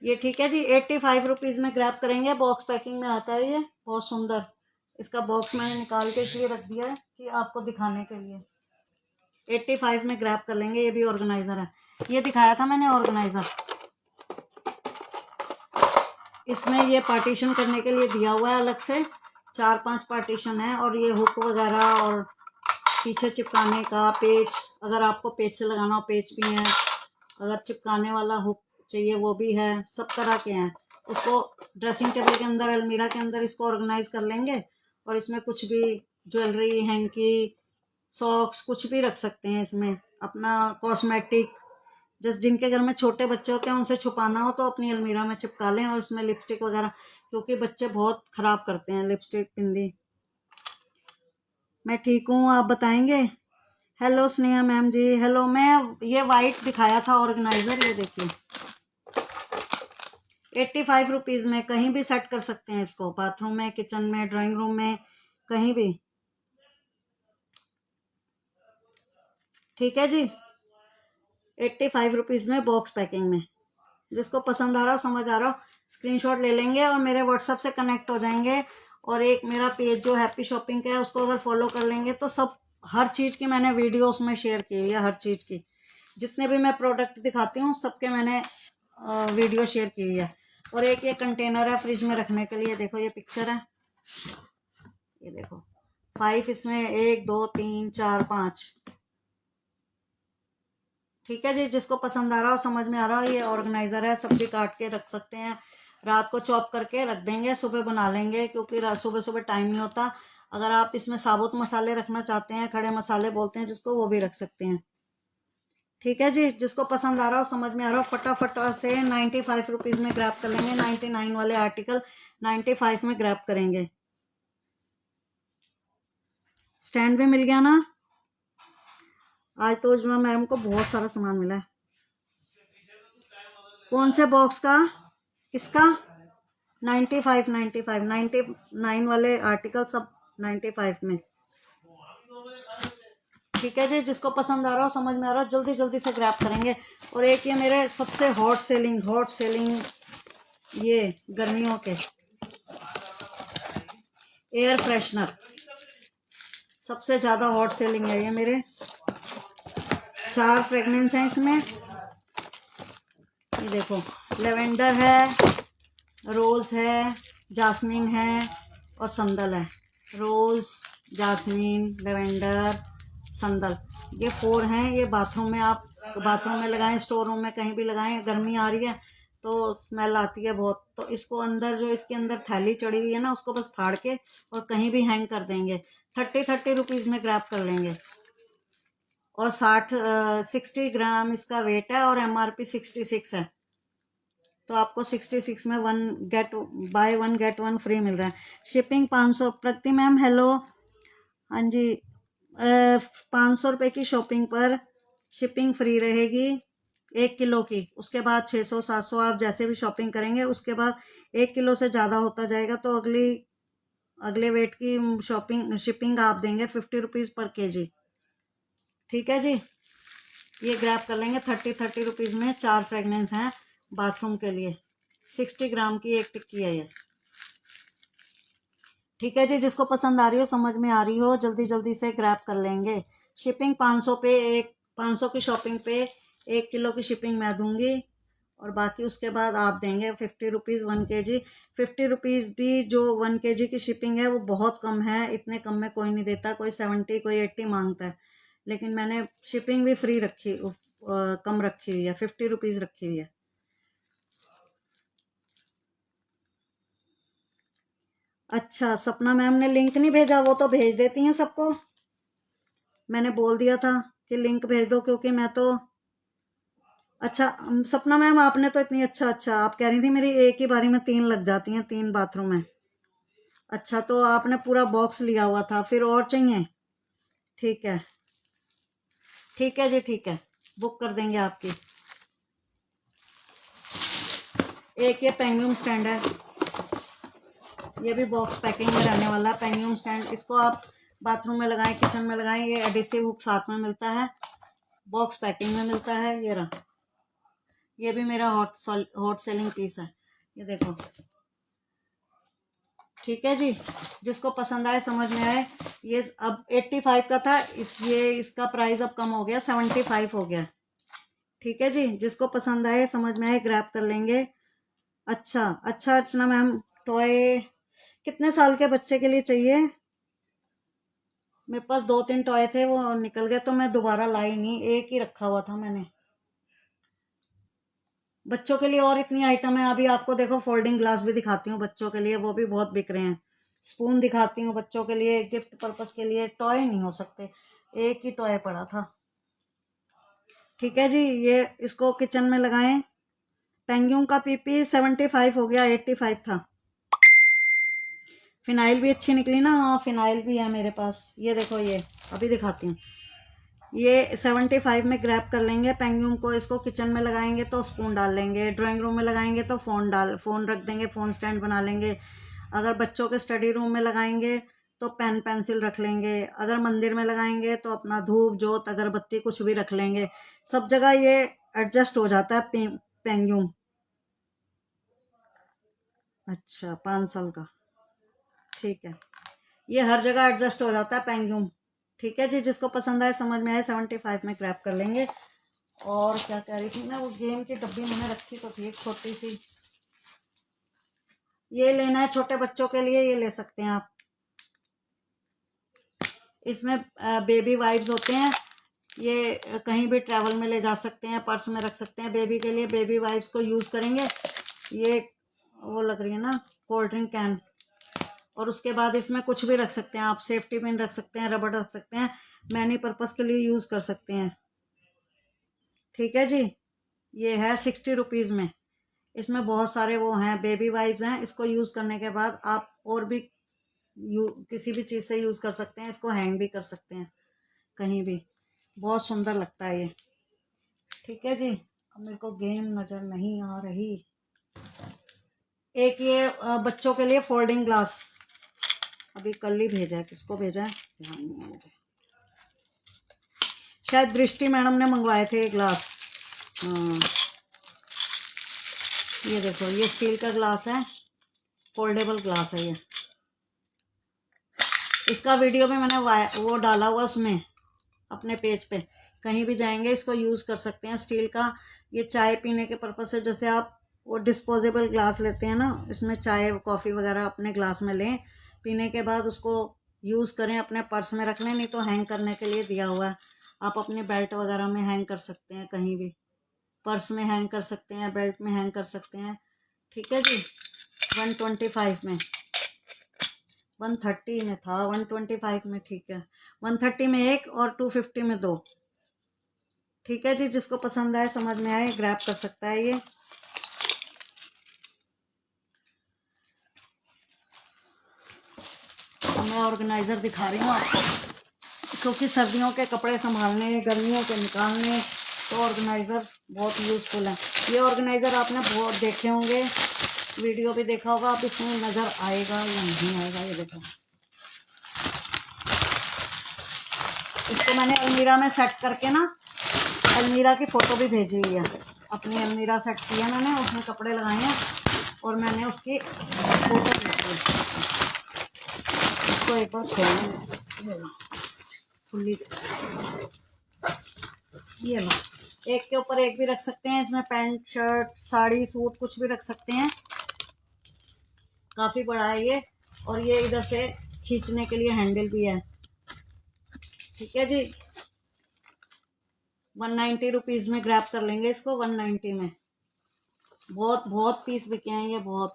ये ठीक है जी, 85 रुपीज़ में ग्रैब करेंगे, बॉक्स पैकिंग में आता है। ये बहुत सुंदर, इसका बॉक्स मैंने निकाल के इसलिए रख दिया है कि आपको दिखाने के लिए। 85 में ग्रैब कर लेंगे। ये भी ऑर्गेनाइजर है, ये दिखाया था मैंने ऑर्गेनाइजर। इसमें ये पार्टीशन करने के लिए दिया हुआ है अलग से, 4-5 पार्टीशन है। और ये हुक वगैरह, और पीछे चिपकाने का पेज, अगर आपको पेज से लगाना हो पेज भी है, अगर चिपकाने वाला हुक चाहिए वो भी है, सब तरह के हैं। उसको ड्रेसिंग टेबल के अंदर, अलमीरा के अंदर इसको ऑर्गेनाइज कर लेंगे। और इसमें कुछ भी, ज्वेलरी, हैंकी, सॉक्स, कुछ भी रख सकते हैं इसमें, अपना कॉस्मेटिक, जस्ट जिनके घर में छोटे बच्चे होते हैं उनसे छुपाना हो तो अपनी अलमीरा में चिपका लें, और उसमें लिपस्टिक वगैरह, क्योंकि बच्चे बहुत ख़राब करते हैं लिपस्टिक बिंदी। मैं ठीक हूँ, आप बताएंगे। हेलो स्नेहा मैम जी, हेलो। मैं ये वाइट दिखाया था ऑर्गेनाइजर, ये देखिए 85 रुपीज़ में कहीं भी सेट कर सकते हैं इसको, बाथरूम में, किचन में, ड्राइंग रूम में, कहीं भी। ठीक है जी, 85 रुपीज़ में बॉक्स पैकिंग में। जिसको पसंद आ रहा हो, समझ आ रहा हो, स्क्रीनशॉट ले लेंगे और मेरे व्हाट्सएप से कनेक्ट हो जाएंगे। और एक मेरा पेज जो हैप्पी शॉपिंग का है उसको अगर फॉलो कर लेंगे तो सब हर चीज़ की मैंने वीडियो उसमें शेयर की हुई है, हर चीज़ की। जितने भी मैं प्रोडक्ट दिखाती हूँ सबके मैंने वीडियो शेयर की हुई है। और एक ये कंटेनर है फ्रिज में रखने के लिए, देखो ये पिक्चर है, ये देखो 5 इसमें, 1 2 3 4 5। ठीक है जी, जिसको पसंद आ रहा हो, समझ में आ रहा हो, ये ऑर्गेनाइजर है, सब्जी काट के रख सकते हैं, रात को चॉप करके रख देंगे, सुबह बना लेंगे, क्योंकि सुबह सुबह टाइम नहीं होता। अगर आप इसमें साबुत मसाले रखना चाहते हैं, खड़े मसाले बोलते हैं जिसको, वो भी रख सकते हैं। ठीक है जी, जिसको पसंद आ रहा हो, समझ में आ रहा हो, फटाफट से 95 रुपीज़ में ग्रैब कर लेंगे। 99 वाले आर्टिकल 95 में ग्रैब करेंगे। स्टैंड भी मिल गया ना। आज तो उज्ज्वला मैम को बहुत सारा सामान मिला है। कौन से बॉक्स का, किसका? 95 95 99 वाले आर्टिकल सब 95 में। ठीक है जी, जिसको पसंद आ रहा हो, समझ में आ रहा हो, जल्दी जल्दी से ग्रैब करेंगे। और एक ये मेरे सबसे हॉट सेलिंग ये गर्मियों के एयर फ्रेशनर, सबसे ज़्यादा हॉट सेलिंग है ये मेरे। 4 फ्रेगनेंस हैं इसमें, ये देखो, लेवेंडर है, रोज़ है, जास्मीन है और संदल है। रोज़, जास्मीन, लेवेंडर, संदल, ये 4 हैं। ये बाथरूम में, आप बाथरूम में लगाएं, स्टोर रूम में, कहीं भी लगाएं। गर्मी आ रही है तो स्मेल आती है बहुत, तो इसको अंदर, जो इसके अंदर थैली चढ़ी हुई है ना, उसको बस फाड़ के और कहीं भी हैंग कर देंगे। 30 रुपीज़ में ग्रैब कर लेंगे। और 60 ग्राम इसका वेट है और MRP 66 है, तो आपको 66 में 1 गेट 1 फ्री मिल रहा है। शिपिंग 500। प्रगति मैम हेलो, हाँ जी। 500 रुपये की शॉपिंग पर शिपिंग फ्री रहेगी 1 किलो की। उसके बाद 600 700 आप जैसे भी शॉपिंग करेंगे, उसके बाद 1 किलो से ज़्यादा होता जाएगा तो अगले वेट की शिपिंग आप देंगे 50 रुपीज़ पर केजी। ठीक है जी, ये ग्रैब कर लेंगे। 30 रुपीज़ में 4 फ्रेगनेंस हैं बाथरूम के लिए। 60 ग्राम की एक टिक्की है ये। ठीक है जी, जिसको पसंद आ रही हो, समझ में आ रही हो, जल्दी जल्दी से ग्रैब कर लेंगे। शिपिंग 500 पे, 500 की शॉपिंग पे 1 किलो की शिपिंग मैं दूंगी, और बाकी उसके बाद आप देंगे 50 रुपीज़ 1 kg। 50 रुपीज़ भी जो 1 kg की शिपिंग है वो बहुत कम है, इतने कम में कोई नहीं देता, कोई 70 कोई 80 मांगता है, लेकिन मैंने शिपिंग भी फ्री रखी, कम रखी हुई है, 50 रुपीज़ रखी हुई है। अच्छा, सपना मैम ने लिंक नहीं भेजा, वो तो भेज देती हैं सबको। मैंने बोल दिया था कि लिंक भेज दो, क्योंकि मैं तो, अच्छा सपना मैम आपने तो इतनी, अच्छा आप कह रही थी मेरी एक ही बारी में 3 लग जाती हैं, 3 बाथरूम में। अच्छा, तो आपने पूरा बॉक्स लिया हुआ था, फिर और चाहिए? ठीक है, ठीक है जी, ठीक है, बुक कर देंगे आपकी। एक ये पेंगुइन स्टैंड है, ये भी बॉक्स पैकिंग में रहने वाला है। पेंगुइन स्टैंड, इसको आप बाथरूम में लगाएं, किचन में लगाएं। ये एडिसिव हुक साथ में मिलता है, बॉक्स पैकिंग में मिलता है। ये रहा, ये भी मेरा हॉट सेलिंग पीस है, ये देखो। ठीक है जी, जिसको पसंद आए, समझ में आए। ये अब 85 का था, इसका प्राइस अब कम हो गया, 75 हो गया। ठीक है जी, जिसको पसंद आए, समझ में आए, ग्रैब कर लेंगे। अच्छा अच्छा, अर्चना मैम, टॉय कितने साल के बच्चे के लिए चाहिए? मेरे पास 2-3 टॉय थे, वो निकल गए तो मैं दोबारा लाई नहीं, एक ही रखा हुआ था मैंने। बच्चों के लिए और इतनी आइटम है, अभी आपको देखो फोल्डिंग ग्लास भी दिखाती हूँ बच्चों के लिए, वो भी बहुत बिक रहे हैं। स्पून दिखाती हूँ बच्चों के लिए, गिफ्ट पर्पस के लिए। टॉय नहीं हो सकते, एक ही टॉय पड़ा था। ठीक है जी। ये इसको किचन में लगाएं। पेंग्यूम का पीपी 75 हो गया, 85 था। फिनाइल भी अच्छी निकली ना। हाँ, फिनाइल भी है मेरे पास, ये देखो, ये अभी दिखाती हूँ। ये 75 में ग्रैब कर लेंगे पेंग्यूम को। इसको किचन में लगाएंगे तो स्पून डाल लेंगे, ड्राइंग रूम में लगाएंगे तो फ़ोन रख देंगे, फ़ोन स्टैंड बना लेंगे। अगर बच्चों के स्टडी रूम में लगाएंगे तो पेन पेंसिल रख लेंगे। अगर मंदिर में लगाएंगे तो अपना धूप जोत अगरबत्ती कुछ भी रख लेंगे। सब जगह ये एडजस्ट हो जाता है पेंग्यूम। अच्छा, 5 साल का, ठीक है। ये हर जगह एडजस्ट हो जाता है पेंग्यूम। ठीक है जी, जिसको पसंद आए, समझ में आए, 75 में ग्रैब कर लेंगे। और क्या कह रही थी मैं, वो गेम की डब्बी मैंने रखी तो थी एक छोटी सी। ये लेना है छोटे बच्चों के लिए, ये ले सकते हैं आप। इसमें बेबी वाइप्स होते हैं। ये कहीं भी ट्रैवल में ले जा सकते हैं, पर्स में रख सकते हैं। बेबी के लिए बेबी वाइप्स को यूज़ करेंगे। ये वो लग रही है ना, कोल्ड ड्रिंक कैन। और उसके बाद इसमें कुछ भी रख सकते हैं आप, सेफ्टी पिन रख सकते हैं, रबड़ रख सकते हैं, मैनी पर्पस के लिए यूज़ कर सकते हैं। ठीक है जी। ये है 60 रुपीज़ में। इसमें बहुत सारे वो हैं, बेबी वाइप्स हैं। इसको यूज़ करने के बाद आप और भी किसी भी चीज़ से यूज़ कर सकते हैं। इसको हैंग भी कर सकते हैं कहीं भी। बहुत सुंदर लगता है ये। ठीक है जी। अब मेरे को गेम नज़र नहीं आ रही। एक ये बच्चों के लिए फोल्डिंग ग्लास, अभी कल ही भेजा है, किसको भेजा है ध्यान नहीं है मुझे, शायद दृष्टि मैडम ने मंगवाए थे ये ग्लास। हाँ, ये देखो, ये स्टील का ग्लास है, फोल्डेबल ग्लास है ये। इसका वीडियो भी मैंने वो डाला हुआ उसमें अपने पेज पे। कहीं भी जाएंगे इसको यूज़ कर सकते हैं। स्टील का ये चाय पीने के पर्पज से, जैसे आप वो डिस्पोजेबल ग्लास लेते हैं ना, इसमें चाय कॉफ़ी वगैरह अपने ग्लास में लें, पीने के बाद उसको यूज़ करें, अपने पर्स में रख लें। नहीं तो हैंग करने के लिए दिया हुआ है, आप अपने बेल्ट वगैरह में हैंग कर सकते हैं, कहीं भी पर्स में हैंग कर सकते हैं, बेल्ट में हैंग कर सकते हैं। ठीक है जी। 125 में, 130 में था, 125 में, ठीक है। 130 में एक और 250 में दो। ठीक है जी, जिसको पसंद आए, समझ में आए, ग्रैब कर सकता है ये। मैं ऑर्गेनाइज़र दिखा रही हूँ आपको, क्योंकि सर्दियों के कपड़े संभालने, गर्मियों के निकालने, तो ऑर्गेनाइज़र बहुत यूज़फुल है। ये ऑर्गेनाइज़र आपने बहुत देखे होंगे, वीडियो भी देखा होगा। आप इसमें नज़र आएगा या नहीं आएगा, ये देखो। इसको मैंने अलमीरा में सेट करके ना, अलमीरा की फ़ोटो भी भेजी हुई है। अपनी अलमीरा सेट की है मैंने, उसमें कपड़े लगाए हैं और मैंने उसकी फ़ोटो भेजी है। इसको एक बार खोलना, खुली, ये लो, एक के ऊपर एक भी रख सकते हैं। इसमें पैंट शर्ट साड़ी सूट कुछ भी रख सकते हैं। काफ़ी बड़ा है ये। और ये इधर से खींचने के लिए हैंडल भी है। ठीक है जी। 190 रुपीज़ में ग्रैब कर लेंगे इसको, 190 में। बहुत बहुत पीस बिके हैं ये, बहुत।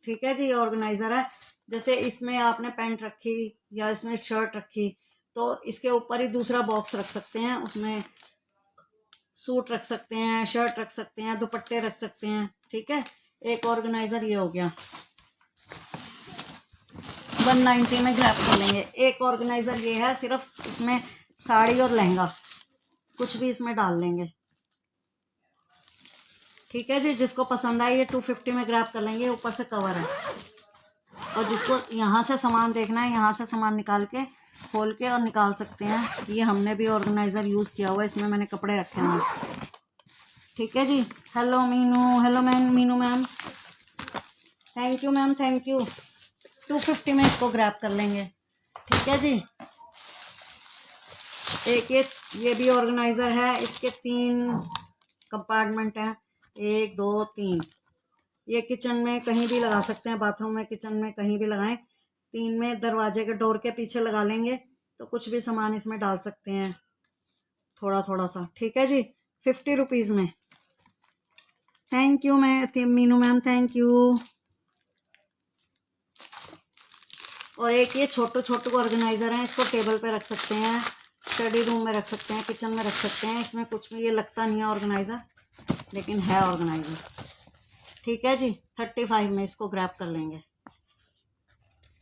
ठीक है जी। ऑर्गेनाइज़र है, जैसे इसमें आपने पैंट रखी या इसमें शर्ट रखी, तो इसके ऊपर ही दूसरा बॉक्स रख सकते हैं। उसमें सूट रख सकते हैं, शर्ट रख सकते हैं, दुपट्टे रख सकते हैं। ठीक है, एक ऑर्गेनाइज़र ये हो गया, 190 में ग्रैब कर लेंगे। एक ऑर्गेनाइज़र ये है, सिर्फ इसमें साड़ी और लहंगा कुछ भी इसमें डाल लेंगे। ठीक है जी, जिसको पसंद आए ये 250 में ग्रैब कर लेंगे। ऊपर से कवर है। और जिसको यहाँ से सामान देखना है, यहाँ से सामान निकाल के खोल के और निकाल सकते हैं। ये हमने भी ऑर्गेनाइज़र यूज़ किया हुआ है, इसमें मैंने कपड़े रखे हैं। ठीक है जी। Hello Meenu, hello ma'am, Meenu ma'am, thank you ma'am, thank you. 250 में इसको ग्रैब कर लेंगे। ठीक है जी। एक ये भी ऑर्गेनाइज़र है, इसके 3 कंपार्टमेंट हैं, 1 2 3। ये किचन में कहीं भी लगा सकते हैं, बाथरूम में, किचन में, कहीं भी लगाएं। 3 में दरवाजे के डोर के पीछे लगा लेंगे तो कुछ भी सामान इसमें डाल सकते हैं, थोड़ा थोड़ा सा। ठीक है जी। 50 रुपीज़ में। Thank you Meenu ma'am, thank you. और एक ये छोटू छोटू ऑर्गेनाइज़र हैं, इसको टेबल पे रख सकते हैं, स्टडी रूम में रख सकते हैं, किचन में रख सकते हैं। इसमें कुछ भी ये लगता नहीं है ऑर्गेनाइज़र, लेकिन है ऑर्गेनाइज़र। ठीक है जी, 35 में इसको ग्रैब कर लेंगे।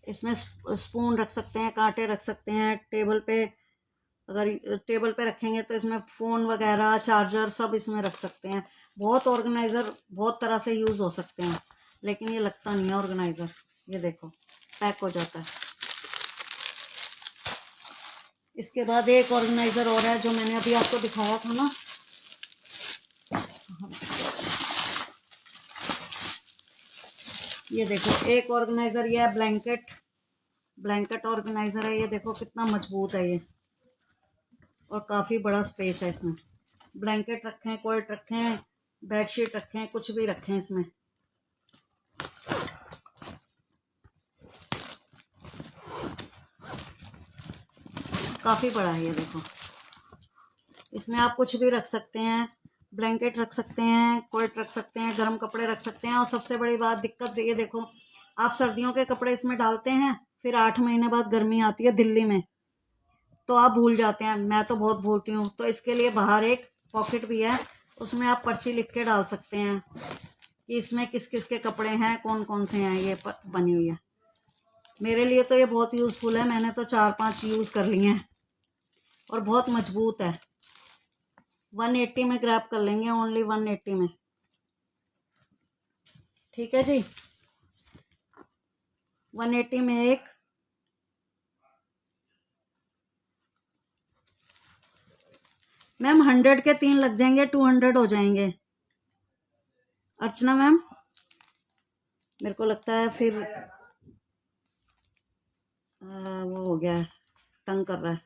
इसमें स्पून रख सकते हैं, कांटे रख सकते हैं। टेबल पे, अगर टेबल पे रखेंगे तो इसमें फ़ोन वगैरह, चार्जर सब इसमें रख सकते हैं। बहुत ऑर्गेनाइज़र बहुत तरह से यूज़ हो सकते हैं, लेकिन ये लगता नहीं है ऑर्गेनाइज़र। ये देखो पैक हो जाता है। इसके बाद एक ऑर्गेनाइज़र और है जो मैंने अभी आपको दिखाया था ना, ये देखो एक ऑर्गेनाइज़र ये है ब्लैंकेट ऑर्गेनाइज़र है। ये देखो कितना मजबूत है ये, और काफ़ी बड़ा स्पेस है इसमें। ब्लैंकेट रखें, कोट रखें, बेडशीट रखें, कुछ भी रखें इसमें। काफ़ी बड़ा है ये देखो। इसमें आप कुछ भी रख सकते हैं, ब्लैंकेट रख सकते हैं, कोट रख सकते हैं, गर्म कपड़े रख सकते हैं। और सबसे बड़ी बात, दिक्कत ये देखो, आप सर्दियों के कपड़े इसमें डालते हैं, फिर 8 महीने बाद गर्मी आती है दिल्ली में, तो आप भूल जाते हैं। मैं तो बहुत भूलती हूँ। तो इसके लिए बाहर एक पॉकेट भी है, उसमें आप पर्ची लिख के डाल सकते हैं कि इसमें किस किस के कपड़े हैं, कौन कौन से हैं। ये बनी हुई है। मेरे लिए तो ये बहुत यूज़फुल है, मैंने तो 4-5 यूज़ कर लिए हैं, और बहुत मजबूत है। 180 में ग्रैब कर लेंगे, ओनली 180 में। ठीक है जी, 180 में एक। मैम 100 के 3 लग जाएंगे, 200 हो जाएंगे। अर्चना मैम, मेरे को लगता है फिर वो हो गया है, तंग कर रहा है।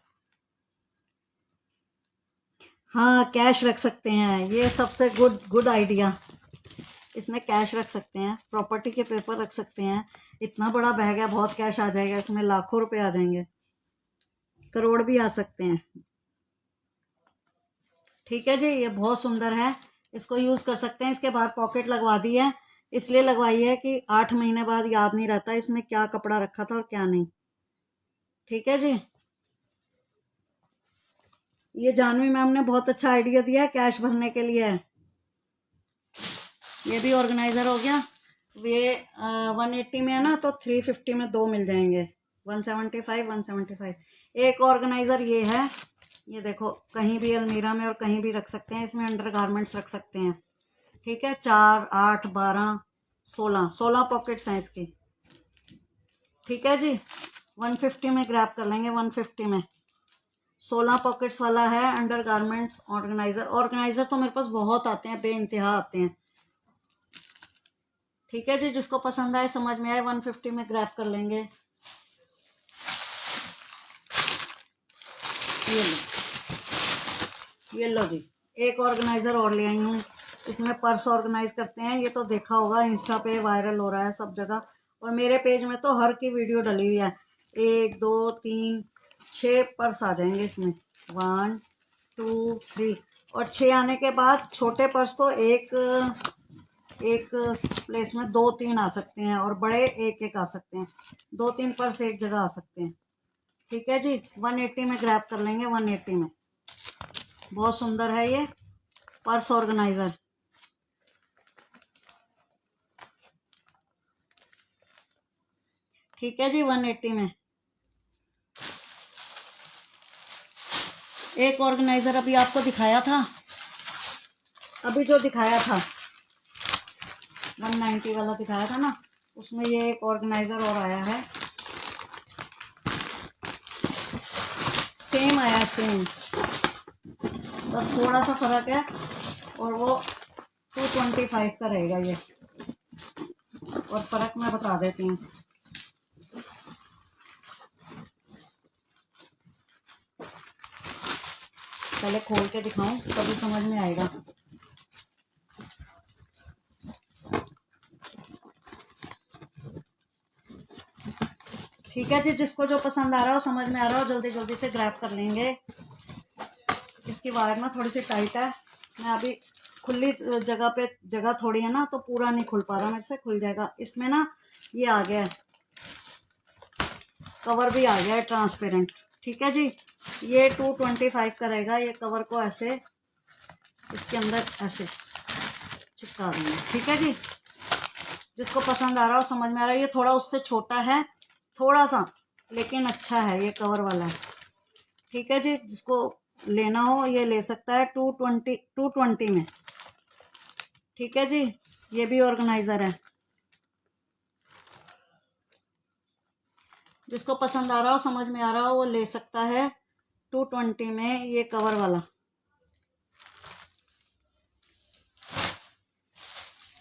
हाँ, कैश रख सकते हैं, ये सबसे गुड आइडिया। इसमें कैश रख सकते हैं, प्रॉपर्टी के पेपर रख सकते हैं। इतना बड़ा बैग है, बहुत कैश आ जाएगा इसमें, लाखों रुपए आ जाएंगे, करोड़ भी आ सकते हैं। ठीक है जी, ये बहुत सुंदर है, इसको यूज़ कर सकते हैं। इसके बाद पॉकेट लगवा दी है, इसलिए लगवाई है कि 8 महीने बाद याद नहीं रहता इसमें क्या कपड़ा रखा था और क्या नहीं। ठीक है जी, ये जानवी मैम ने बहुत अच्छा आइडिया दिया है कैश भरने के लिए। ये भी ऑर्गेनाइजर हो गया। ये 180 में है ना, तो 350 में 2 मिल जाएंगे। 175 एक ऑर्गेनाइजर ये है। ये देखो, कहीं भी अलमीरा में और कहीं भी रख सकते हैं। इसमें अंडर गारमेंट्स रख सकते हैं। ठीक है, 4, 8, 12, 16 पॉकेट्स हैं इसकी। ठीक है जी, 150 में ग्रैब कर लेंगे। 150 में 16 पॉकेट्स वाला है अंडर गारमेंट्स ऑर्गेनाइजर तो मेरे पास बहुत आते हैं, बेइंतहा आते हैं। ठीक है जी, जिसको पसंद आए, समझ में आए, 150 में ग्रैब कर लेंगे। ये लो जी, एक ऑर्गेनाइजर और ले आई हूँ। इसमें पर्स ऑर्गेनाइज करते हैं। ये तो देखा होगा, इंस्टा पे वायरल हो रहा है सब जगह, और मेरे पेज में तो हर की वीडियो डली हुई है। 1, 2, 3, 6 पर्स आ जाएंगे इसमें। 1, 2, 3, और 6 आने के बाद छोटे पर्स तो एक प्लेस में 2-3 आ सकते हैं, और बड़े 1-1 आ सकते हैं। 2-3 पर्स एक जगह आ सकते हैं। ठीक है जी, 180 में ग्रैब कर लेंगे। 180 में बहुत सुंदर है ये पर्स ऑर्गेनाइजर। ठीक है जी, 180 में एक ऑर्गेनाइजर अभी आपको दिखाया था, अभी जो दिखाया था 190 वाला दिखाया था ना, उसमें ये एक ऑर्गेनाइजर और आया है। सेम आया, सेम, बस थोड़ा सा फर्क है, और वो 225 का रहेगा ये। और फर्क मैं बता देती हूँ। पहले खोल के दिखाऊं तभी समझ में आएगा। ठीक है जी, जिसको जो पसंद आ रहा हो, समझ में आ रहा हो, जल्दी जल्दी से ग्रैब कर लेंगे। इसकी वायर ना थोड़ी सी टाइट है, मैं अभी खुली जगह पे, जगह थोड़ी है ना, तो पूरा नहीं खुल पा रहा मेरे से। खुल जाएगा। इसमें ना ये आ गया है, कवर भी आ गया है ट्रांसपेरेंट। ठीक है जी, ये 225 का रहेगा। ये कवर को ऐसे इसके अंदर ऐसे चिपका देंगे, ठीक है जी। जिसको पसंद आ रहा हो, समझ में आ रहा है, ये थोड़ा उससे छोटा है थोड़ा सा, लेकिन अच्छा है, ये कवर वाला है, ठीक है जी। जिसको लेना हो ये ले सकता है 220 में, ठीक है जी। ये भी ऑर्गेनाइजर है, जिसको पसंद आ रहा हो, समझ में आ रहा हो, वो ले सकता है 220 में, ये कवर वाला।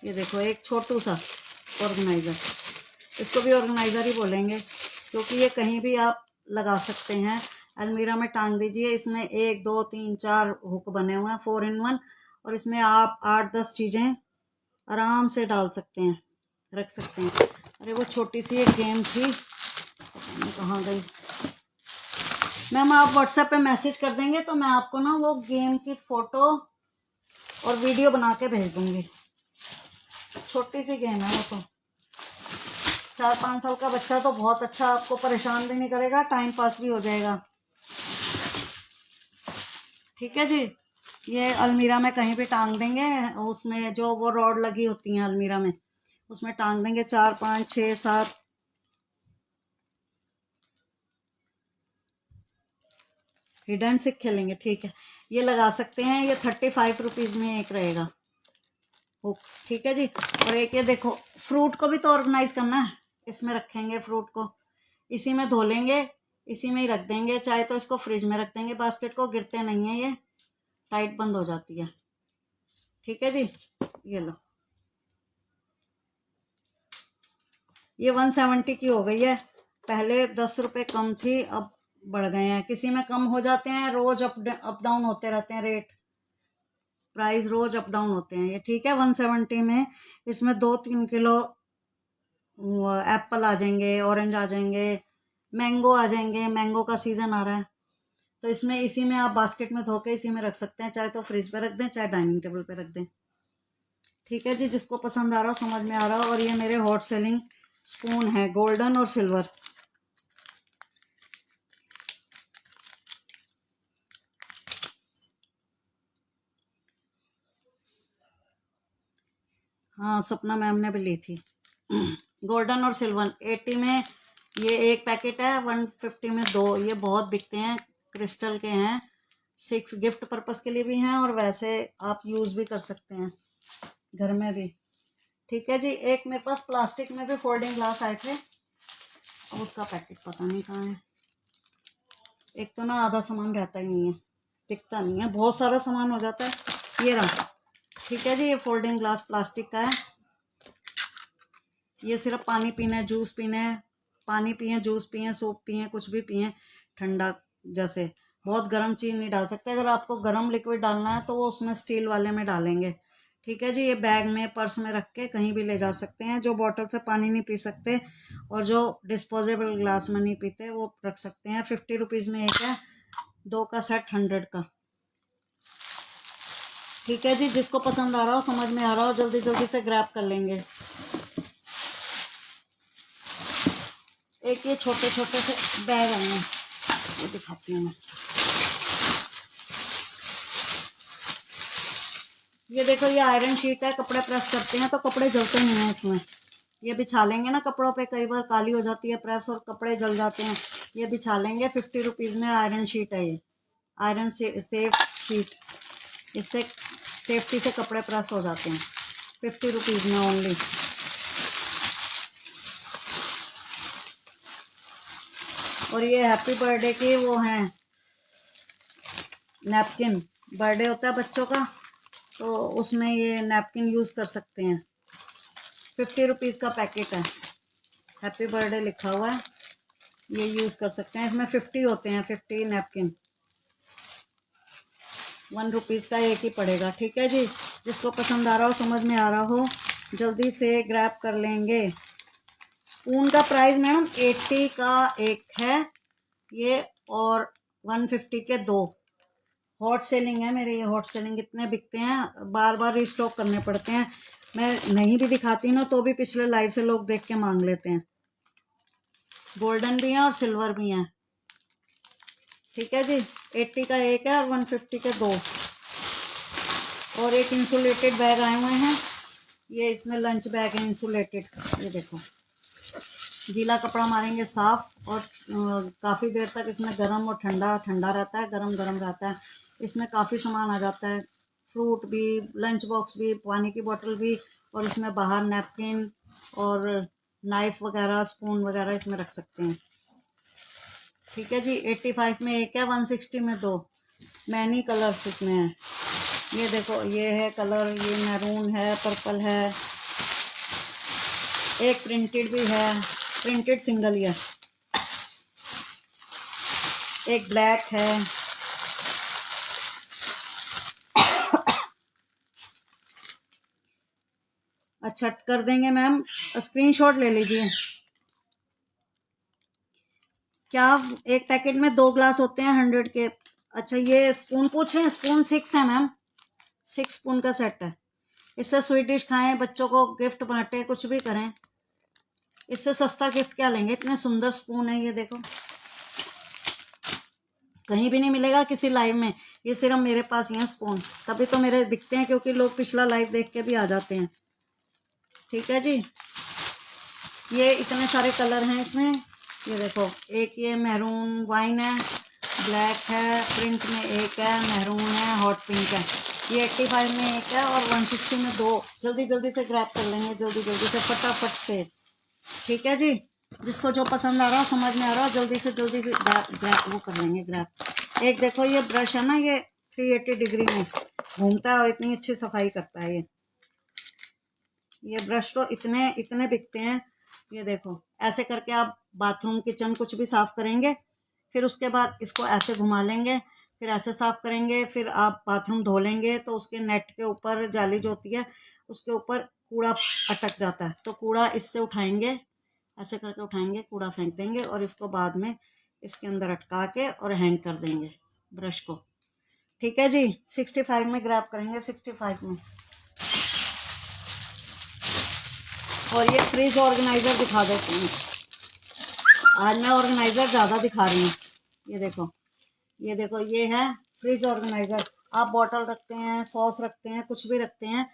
ये देखो एक छोटू सा ऑर्गेनाइजर, इसको भी ऑर्गेनाइजर ही बोलेंगे, क्योंकि ये कहीं भी आप लगा सकते हैं। अलमीरा में टांग दीजिए। इसमें 1 2 3 4 हुक बने हुए हैं, 4 in 1, और इसमें आप 8-10 चीज़ें आराम से डाल सकते हैं, रख सकते हैं। अरे वो छोटी सी एक गेम थी, पता नहीं कहाँ गई। मैम आप व्हाट्सएप पे मैसेज कर देंगे तो मैं आपको ना वो गेम की फ़ोटो और वीडियो बना के भेज दूँगी। छोटी सी गेम है वो, तो 4-5 साल का बच्चा तो बहुत अच्छा, आपको परेशान भी नहीं करेगा, टाइम पास भी हो जाएगा, ठीक है जी। ये अलमीरा में कहीं भी टांग देंगे, उसमें जो वो रॉड लगी होती हैं अलमीरा में, उसमें टांग देंगे 4 5 6 7। हिडन सिक खेलेंगे, ठीक है। ये लगा सकते हैं, ये 35 रुपीज़ में एक रहेगा हुक, ठीक है जी। और एक ये देखो, फ्रूट को भी तो ऑर्गेनाइज करना है, इसमें रखेंगे फ्रूट को, इसी में धो लेंगे, इसी में ही रख देंगे, चाहे तो इसको फ्रिज में रख देंगे, बास्केट को, गिरते नहीं है, ये टाइट बंद हो जाती है, ठीक है जी। ये लो, ये 170 की हो गई है, पहले 10 रुपये कम थी, अब बढ़ गए हैं, किसी में कम हो जाते हैं, रोज अप डाउन होते रहते हैं रेट, प्राइस रोज अप डाउन होते हैं। ये ठीक है 170 में। इसमें 2-3 किलो एप्पल आ जाएंगे, ऑरेंज आ जाएंगे, मैंगो आ जाएंगे, मैंगो का सीज़न आ रहा है, तो इसमें इसी में आप बास्केट में धो के इसी में रख सकते हैं, चाहे तो फ्रिज पे रख दें, चाहे डाइनिंग टेबल पे रख दें, ठीक है जी। जिसको पसंद आ रहा हो, समझ में आ रहा हो। और ये मेरे हॉट सेलिंग स्पून है, गोल्डन और सिल्वर। हाँ सपना मैम ने भी ली थी। गोल्डन और सिल्वर 80 में ये एक पैकेट है, 150 में 2। ये बहुत बिकते हैं, क्रिस्टल के हैं, 6 गिफ्ट पर्पस के लिए भी हैं, और वैसे आप यूज़ भी कर सकते हैं घर में भी, ठीक है जी। एक मेरे पास प्लास्टिक में भी फोल्डिंग ग्लास आए थे, अब उसका पैकेट पता नहीं कहाँ है। एक तो ना आधा सामान रहता ही नहीं है, दिखता नहीं है, बहुत सारा सामान हो जाता है। ये रहा, ठीक है जी। ये फोल्डिंग ग्लास प्लास्टिक का है, ये सिर्फ पानी पीना है, जूस पीना है, पानी पिए, जूस पिए, सूप पिए, कुछ भी पिए ठंडा, जैसे बहुत गर्म चीज़ नहीं डाल सकते। अगर आपको गर्म लिक्विड डालना है तो वो उसमें स्टील वाले में डालेंगे, ठीक है जी। ये बैग में, पर्स में रख के कहीं भी ले जा सकते हैं। जो बॉटल से पानी नहीं पी सकते और जो डिस्पोजेबल ग्लास में नहीं पीते, वो रख सकते हैं। 50 रुपीज़ में एक है, 2 का सेट 100 का, ठीक है जी। जिसको पसंद आ रहा हो, समझ में आ रहा हो, जल्दी जल्दी से ग्रैब कर लेंगे। एक ये छोटे छोटे से बैग आए हैं, ये दिखाती हूँ मैं। ये देखो, ये आयरन शीट है, कपड़े प्रेस करते हैं तो कपड़े जलते नहीं हैं इसमें। ये बिछा लेंगे ना कपड़ों पे, कई बार काली हो जाती है प्रेस और कपड़े जल जाते हैं, ये बिछा लेंगे। 50 रुपीज़ में आयरन शीट है, ये आयरन सेफ शीट, इससे सेफ्टी से कपड़े प्रेस हो जाते हैं। 50 रुपीज़ में ओनली। और ये हैप्पी बर्थडे के वो हैं नैपकिन, बर्थडे होता है बच्चों का तो उसमें ये नैपकिन यूज़ कर सकते हैं। 50 रुपीज़ का पैकेट है, हैप्पी बर्थडे लिखा हुआ है, ये यूज़ कर सकते हैं। इसमें 50 होते हैं, 50 नैपकिन, 1 रुपीज़ का एक ही पड़ेगा, ठीक है जी। जिसको पसंद आ रहा हो, समझ में आ रहा हो, जल्दी से ग्रैब कर लेंगे। स्पून का प्राइस मैडम 80 का एक है ये, और 150 के 2। हॉट सेलिंग है मेरे, ये हॉट सेलिंग इतने बिकते हैं, बार बार रिस्टॉक करने पड़ते हैं। मैं नहीं भी दिखाती ना तो भी पिछले लाइव से लोग देख के मांग लेते हैं। गोल्डन भी हैं और सिल्वर भी हैं, ठीक है जी। 80 का एक है और 150 के दो। और एक इंसुलेटेड बैग आए हुए हैं, ये इसमें लंच बैग है इंसुलेटेड। ये देखो, गीला कपड़ा मारेंगे साफ, और काफ़ी देर तक इसमें गर्म और ठंडा ठंडा रहता है, गरम गरम रहता है। इसमें काफ़ी सामान आ जाता है, फ्रूट भी, लंच बॉक्स भी, पानी की बोतल भी, और इसमें बाहर नैपकिन और नाइफ़ वगैरह, स्पून वगैरह इसमें रख सकते हैं। ठीक है जी। 85 में एक है, 160 में दो। मैनी कलर्स इसमें है। ये देखो, ये है कलर, ये मैरून है, पर्पल है, एक प्रिंटेड भी है, प्रिंटेड सिंगल ही है, एक ब्लैक है। अच्छा कर देंगे मैम, स्क्रीनशॉट ले लीजिए। क्या एक पैकेट में 2 ग्लास होते हैं 100 के? अच्छा, ये स्पून पूछे, स्पून 6 है मैम, 6 स्पून का सेट है। इससे स्वीट डिश खाएं, बच्चों को गिफ्ट बांटें, कुछ भी करें, इससे सस्ता गिफ्ट क्या लेंगे। इतने सुंदर स्पून है, ये देखो, कहीं भी नहीं मिलेगा किसी लाइव में, ये सिर्फ मेरे पास ही है स्पून, तभी तो मेरे दिखते हैं, क्योंकि लोग पिछला लाइव देख के भी आ जाते हैं। ठीक है जी। ये इतने सारे कलर हैं इसमें, ये देखो, एक ये मैरून वाइन है, ब्लैक है, प्रिंट में एक है, मैरून है, हॉट पिंक है। ये 85 में एक है और 160 में दो। जल्दी जल्दी से ग्रैब कर लेंगे, जल्दी जल्दी से, फटाफट से। ठीक है जी। जिसको जो पसंद आ रहा हो, समझ में आ रहा हो, जल्दी से ग्रैब वो कर लेंगे, ग्रैब। एक देखो, ये ब्रश है ना, ये 380 डिग्री में घूमता है और इतनी अच्छी सफाई करता है। ये ब्रश तो इतने इतने बिकते हैं। ये देखो, ऐसे करके आप बाथरूम, किचन कुछ भी साफ करेंगे, फिर उसके बाद इसको ऐसे घुमा लेंगे, फिर ऐसे साफ करेंगे, फिर आप बाथरूम धो लेंगे तो उसके नेट के ऊपर जाली जो होती है उसके ऊपर कूड़ा अटक जाता है, तो कूड़ा इससे उठाएंगे, ऐसे करके उठाएंगे, कूड़ा फेंक देंगे, और इसको बाद में इसके अंदर अटका के और हैंग कर देंगे ब्रश को। ठीक है जी। 65 में ग्रैब करेंगे, 65 में। और ये फ्रिज ऑर्गेनाइज़र दिखा देते हैं, आज मैं ऑर्गेनाइज़र ज़्यादा दिखा रही हूँ। ये देखो, ये देखो, ये है फ्रिज ऑर्गेनाइज़र। आप बॉटल रखते हैं, सॉस रखते हैं, कुछ भी रखते हैं,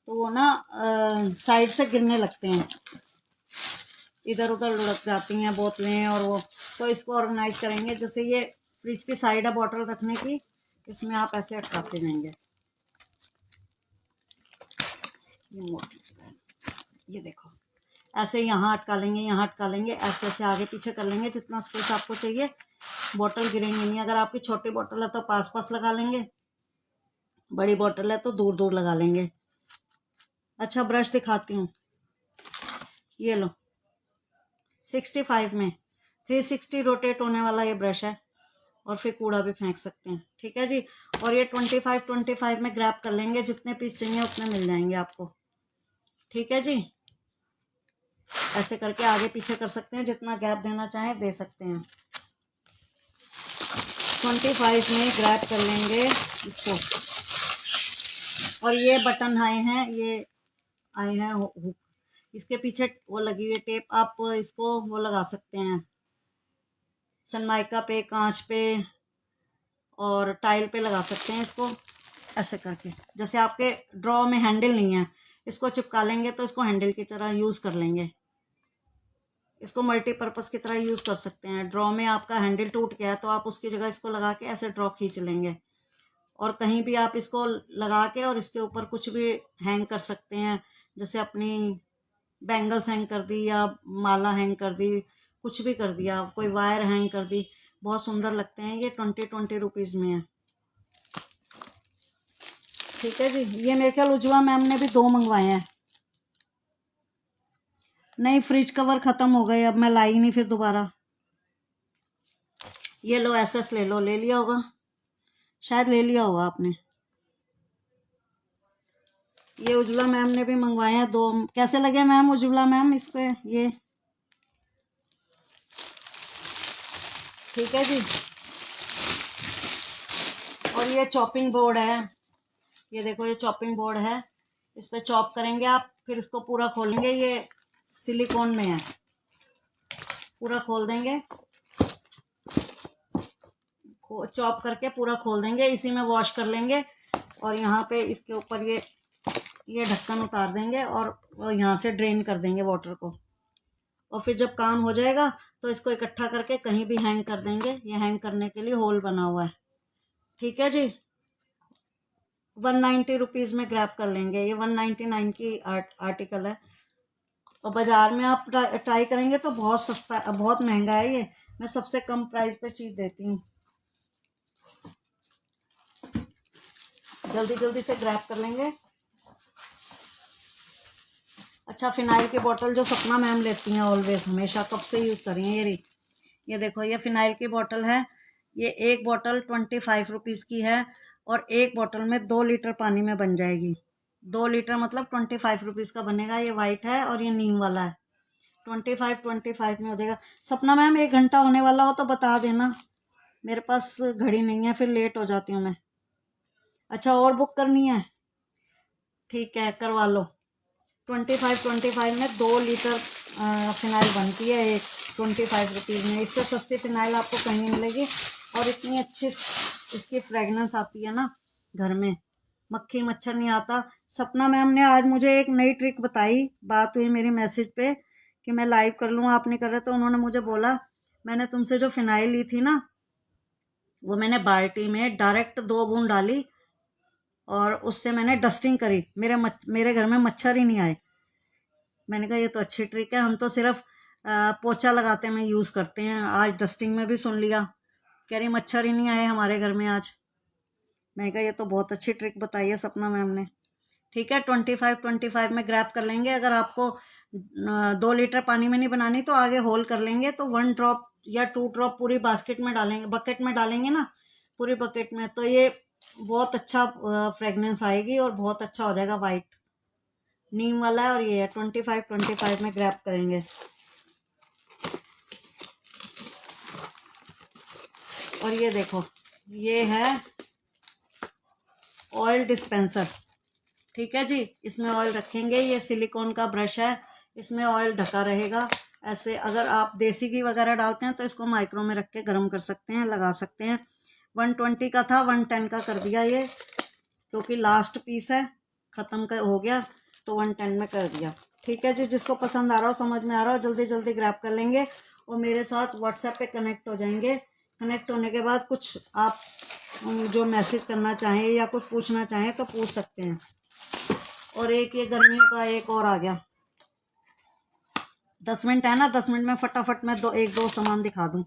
तो वो ना साइड से गिरने लगते हैं, इधर उधर लुढ़क जाती हैं बोतलें और वो। तो इसको ऑर्गेनाइज करेंगे, जैसे ये फ्रिज की साइड है बॉटल रखने की, इसमें आप ऐसे अटकाते जाएंगे। ये देखो, ऐसे यहाँ अटका लेंगे, यहाँ अटका लेंगे, ऐसे ऐसे आगे पीछे कर लेंगे, जितना स्पेस आपको चाहिए। बॉटल गिरेंगे नहीं। अगर आपकी छोटी बॉटल है तो पास पास लगा लेंगे, बड़ी बॉटल है तो दूर दूर लगा लेंगे। अच्छा, ब्रश दिखाती हूँ, ये लो, 65 में 360 रोटेट होने वाला ये ब्रश है, और फिर कूड़ा भी फेंक सकते हैं। ठीक है जी। और ये 25 में ग्रैब कर लेंगे, जितने पीस चाहिए उतने मिल जाएंगे आपको। ठीक है जी। ऐसे करके आगे पीछे कर सकते हैं, जितना गैप देना चाहें दे सकते हैं। 25 में ग्रैब कर लेंगे इसको। और ये बटन आए हैं, ये आए हैं हुक, इसके पीछे वो लगी हुई है टेप, आप इसको वो लगा सकते हैं सनमाइका पे, कांच पे और टाइल पे लगा सकते हैं इसको, ऐसे करके। जैसे आपके ड्रॉ में हैंडल नहीं है, इसको चिपका लेंगे तो इसको हैंडल की तरह यूज़ कर लेंगे, इसको मल्टीपर्पज़ की तरह यूज़ कर सकते हैं। ड्रॉ में आपका हैंडल टूट गया तो आप उसकी जगह इसको लगा के ऐसे ड्रॉ खींच लेंगे, और कहीं भी आप इसको लगा के और इसके ऊपर कुछ भी हैंग कर सकते हैं, जैसे अपनी बैंगल्स हैंग कर दी, या माला हैंग कर दी, कुछ भी कर दिया, कोई वायर हैंग कर दी, बहुत सुंदर लगते हैं। ये 20 रुपीज़ में है। ठीक है जी। ये मेरे ख्याल उज्ज्वला मैम ने भी 2 मंगवाए हैं। नहीं, फ्रिज कवर ख़त्म हो गए, अब मैं लाई नहीं फिर दोबारा। ये लो, एसएस ले लो, ले लिया होगा, शायद ले लिया होगा आपने। ये उज्ज्वला मैम ने भी मंगवाए हैं 2। कैसे लगे मैम, उज्ज्वला मैम इस पे ये? ठीक है जी। और ये चॉपिंग बोर्ड है, ये देखो, ये चॉपिंग बोर्ड है, इस पे चॉप करेंगे आप, फिर इसको पूरा खोलेंगे, ये सिलिकॉन में है, पूरा खोल देंगे, चॉप करके पूरा खोल देंगे, इसी में वॉश कर लेंगे। और यहाँ पे इसके ऊपर ये ढक्कन उतार देंगे और यहाँ से ड्रेन कर देंगे वाटर को। और फिर जब काम हो जाएगा तो इसको इकट्ठा करके कहीं भी हैंग कर देंगे। ये हैंग करने के लिए होल बना हुआ है। ठीक है जी, 190 रुपीज़ में ग्रैब कर लेंगे। ये 199 की आर्टिकल है। और बाज़ार में आप ट्राई करेंगे तो बहुत सस्ता, बहुत महंगा है ये। मैं सबसे कम प्राइस पे चीज़ देती हूँ। जल्दी जल्दी से ग्रैब कर लेंगे। अच्छा, फिनाइल की बोतल जो सपना मैम लेती हैं ऑलवेज, हमेशा कब से यूज़ कर रही हैं। ये देखो, ये फिनाइल की बोतल है। ये एक बोतल 25 रुपीज़ की है और एक बोतल में 2 लीटर पानी में बन जाएगी। 2 लीटर मतलब 25 रुपीज़ का बनेगा। ये वाइट है और ये नीम वाला है। 25 में हो जाएगा। सपना मैम 1 घंटा होने वाला हो तो बता देना, मेरे पास घड़ी नहीं है, फिर लेट हो जाती हूँ मैं। अच्छा, और बुक करनी है? ठीक है, करवा लो। 25 में 2 लीटर फिनाइल बनती है एक, 25 रुपीज़ में। इससे सस्ती फिनाइल आपको कहीं नहीं मिलेगी। और इतनी अच्छी इसकी फ्रेगनेंस आती है ना, घर में मक्खी मच्छर नहीं आता। सपना मैम ने आज मुझे एक नई ट्रिक बताई। बात हुई मेरी मैसेज पे कि मैं लाइव कर लूँ, आप नहीं कर रहे, तो उन्होंने मुझे बोला, मैंने तुमसे जो फिनाइल ली थी ना, वो मैंने बाल्टी में डायरेक्ट 2 बूंद डाली और उससे मैंने डस्टिंग करी। मेरे घर में मच्छर ही नहीं आए। मैंने कहा ये तो अच्छी ट्रिक है, हम तो सिर्फ पोछा लगाते में यूज़ करते हैं, आज डस्टिंग में भी सुन लिया। कह रही मच्छर ही नहीं आए हमारे घर में आज। मैंने कहा ये तो बहुत अच्छी ट्रिक बताई है सपना मैम ने। ठीक है, 25 में ग्रैब कर लेंगे। अगर आपको 2 लीटर पानी में नहीं बनानी तो आगे होल कर लेंगे, तो 1 ड्रॉप या 2 ड्रॉप पूरी बास्केट में डालेंगे, बकेट में डालेंगे ना, पूरी बकेट में, तो ये बहुत अच्छा फ्रेगनेंस आएगी और बहुत अच्छा हो जाएगा। वाइट नीम वाला है और ये है। 25 में ग्रैब करेंगे। और ये देखो, ये है ऑयल डिस्पेंसर। ठीक है जी, इसमें ऑयल रखेंगे। ये सिलिकॉन का ब्रश है, इसमें ऑयल ढका रहेगा। ऐसे अगर आप देसी घी वगैरह डालते हैं तो इसको माइक्रो में रख के गर्म कर सकते हैं, लगा सकते हैं। 120 का था, 110 का कर दिया ये, क्योंकि लास्ट पीस है, ख़त्म का हो गया तो 110 में कर दिया। ठीक है जी, जिसको पसंद आ रहा हो, समझ में आ रहा हो, जल्दी जल्दी ग्रैब कर लेंगे और मेरे साथ व्हाट्सएप पे कनेक्ट हो जाएंगे। कनेक्ट होने के बाद कुछ आप जो मैसेज करना चाहें या कुछ पूछना चाहें तो पूछ सकते हैं। और एक ये गर्मियों का एक और आ गया। 10 मिनट है ना, 10 मिनट में फटाफट मैं एक दो सामान दिखा दूं।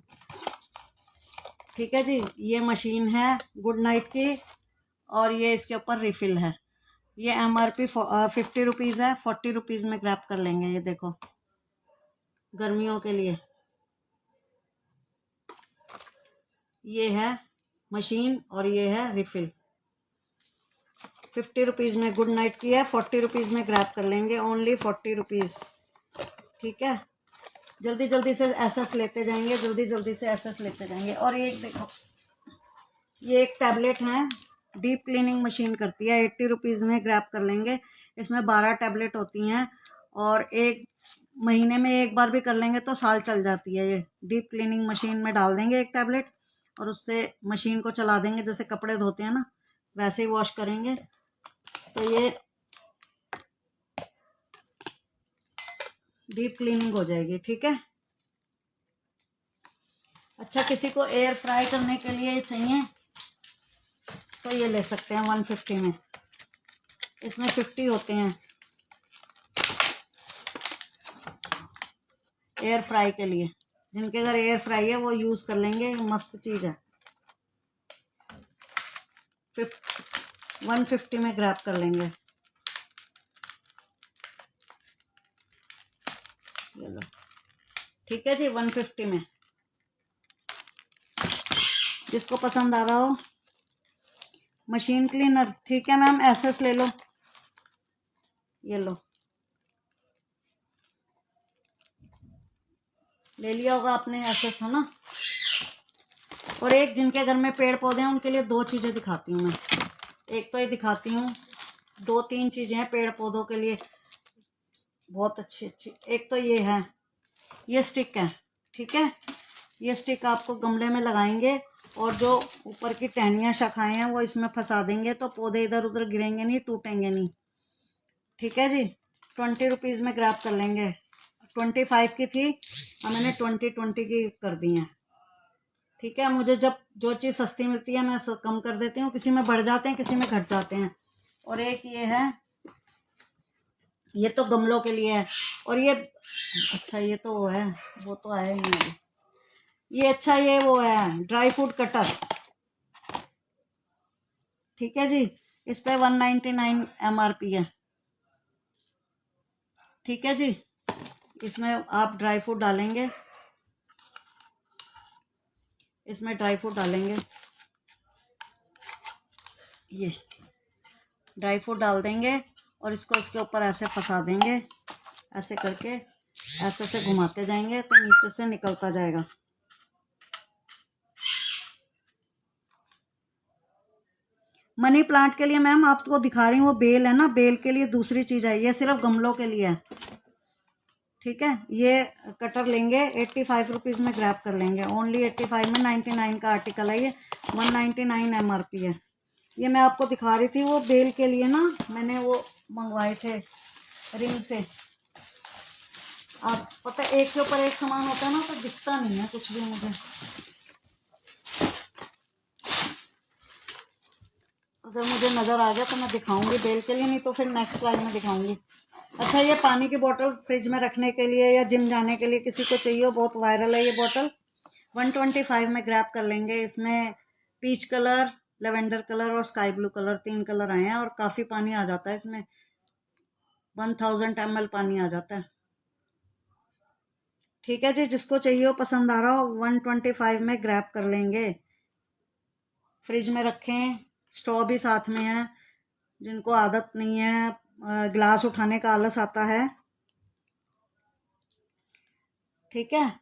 ठीक है जी, ये मशीन है गुड नाइट की और ये इसके ऊपर रिफिल है। ये MRP 50 रुपीज़ है, 40 रुपीज़ में ग्रैब कर लेंगे। ये देखो, गर्मियों के लिए ये है मशीन और ये है रिफिल। 50 रुपीज़ में गुड नाइट की है, 40 रुपीज़ में ग्रैब कर लेंगे, ओनली 40 रुपीज़। ठीक है, जल्दी जल्दी से एसएस लेते जाएंगे, जल्दी जल्दी से एसएस लेते जाएंगे। और ये देखो, ये एक टैबलेट है, डीप क्लीनिंग मशीन करती है, 80 रुपीज़ में ग्रैब कर लेंगे। इसमें 12 टैबलेट होती हैं और 1 महीने में 1 बार भी कर लेंगे तो साल चल जाती है। ये डीप क्लीनिंग मशीन में डाल देंगे 1 टैबलेट और उससे मशीन को चला देंगे, जैसे कपड़े धोते हैं ना वैसे ही वॉश करेंगे, तो ये डीप क्लीनिंग हो जाएगी। ठीक है, अच्छा, किसी को एयर फ्राई करने के लिए चाहिए तो ये ले सकते हैं 150 में। इसमें 50 होते हैं एयर फ्राई के लिए। जिनके अगर एयर फ्राई है वो यूज़ कर लेंगे, मस्त चीज़ है। 150 में ग्रैब कर लेंगे। ये लो, ठीक है जी, 150 में। जिसको पसंद आ रहा हो। मशीन क्लीनर, ठीक है मैम, एसएस ले लो। ये लो, ले लिया होगा आपने एसएस, है ना। और एक जिनके घर में पेड़ पौधे हैं उनके लिए 2 चीज़ें दिखाती हूँ मैं। एक तो ये दिखाती हूँ, 2-3 चीज़ें हैं पेड़ पौधों के लिए बहुत अच्छी अच्छी। एक तो ये है, ये स्टिक है। ठीक है, ये स्टिक आपको गमले में लगाएंगे और जो ऊपर की टहनियाँ शाखाएँ हैं वो इसमें फंसा देंगे तो पौधे इधर उधर गिरेंगे नहीं, टूटेंगे नहीं। ठीक है जी। 20 रुपीज़ में ग्रैब कर लेंगे। 25 की थी, अब मैंने 20 की कर दी है। ठीक है, मुझे जब जो चीज़ सस्ती मिलती है मैं कम कर देती हूँ, किसी में बढ़ जाते हैं किसी में घट जाते हैं। और एक ये है, ये तो गमलों के लिए है। और ये अच्छा, ये तो वो है, वो तो आया ही नहीं। ये अच्छा, ये वो है ड्राई फ्रूट कटर। ठीक है जी, इस पे 199 MRP है। ठीक है जी, इसमें आप ड्राई फ्रूट डालेंगे, इसमें ड्राई फ्रूट डालेंगे, ये ड्राई फ्रूट डाल देंगे और इसको इसके ऊपर ऐसे फंसा देंगे, ऐसे करके ऐसे से घुमाते जाएंगे तो नीचे से निकलता जाएगा। मनी प्लांट के लिए मैम आपको दिखा रही हूँ, वो बेल है ना, बेल के लिए दूसरी चीज़ है, ये सिर्फ गमलों के लिए है। ठीक है, ये कटर लेंगे 85 रुपीज़ में ग्रैब कर लेंगे, ओनली 85 में। 99 का आर्टिकल है ये, 199 MRP है। ये मैं आपको दिखा रही थी वो बेल के लिए ना, मैंने वो मंगवाए थे रिंग से। आप पता है, एक के ऊपर एक सामान होता है ना तो दिखता नहीं है कुछ भी मुझे। अगर मुझे नज़र आ गया तो मैं दिखाऊंगी बेल के लिए, नहीं तो फिर नेक्स्ट लाइन में दिखाऊंगी। अच्छा, ये पानी की बोतल फ्रिज में रखने के लिए या जिम जाने के लिए किसी को चाहिए हो, बहुत वायरल है ये बोतल। 125 में ग्रैब कर लेंगे। इसमें पीच कलर, लेवेंडर कलर और स्काई ब्लू कलर, 3 कलर आए हैं और काफ़ी पानी आ जाता है इसमें, 1000 ml पानी आ जाता है। ठीक है जी, जिसको चाहिए हो, पसंद आ रहा हो, 125 में ग्रैब कर लेंगे। फ्रिज में रखें, स्ट्रॉ भी साथ में है, जिनको आदत नहीं है गिलास उठाने का, आलस आता है। ठीक है,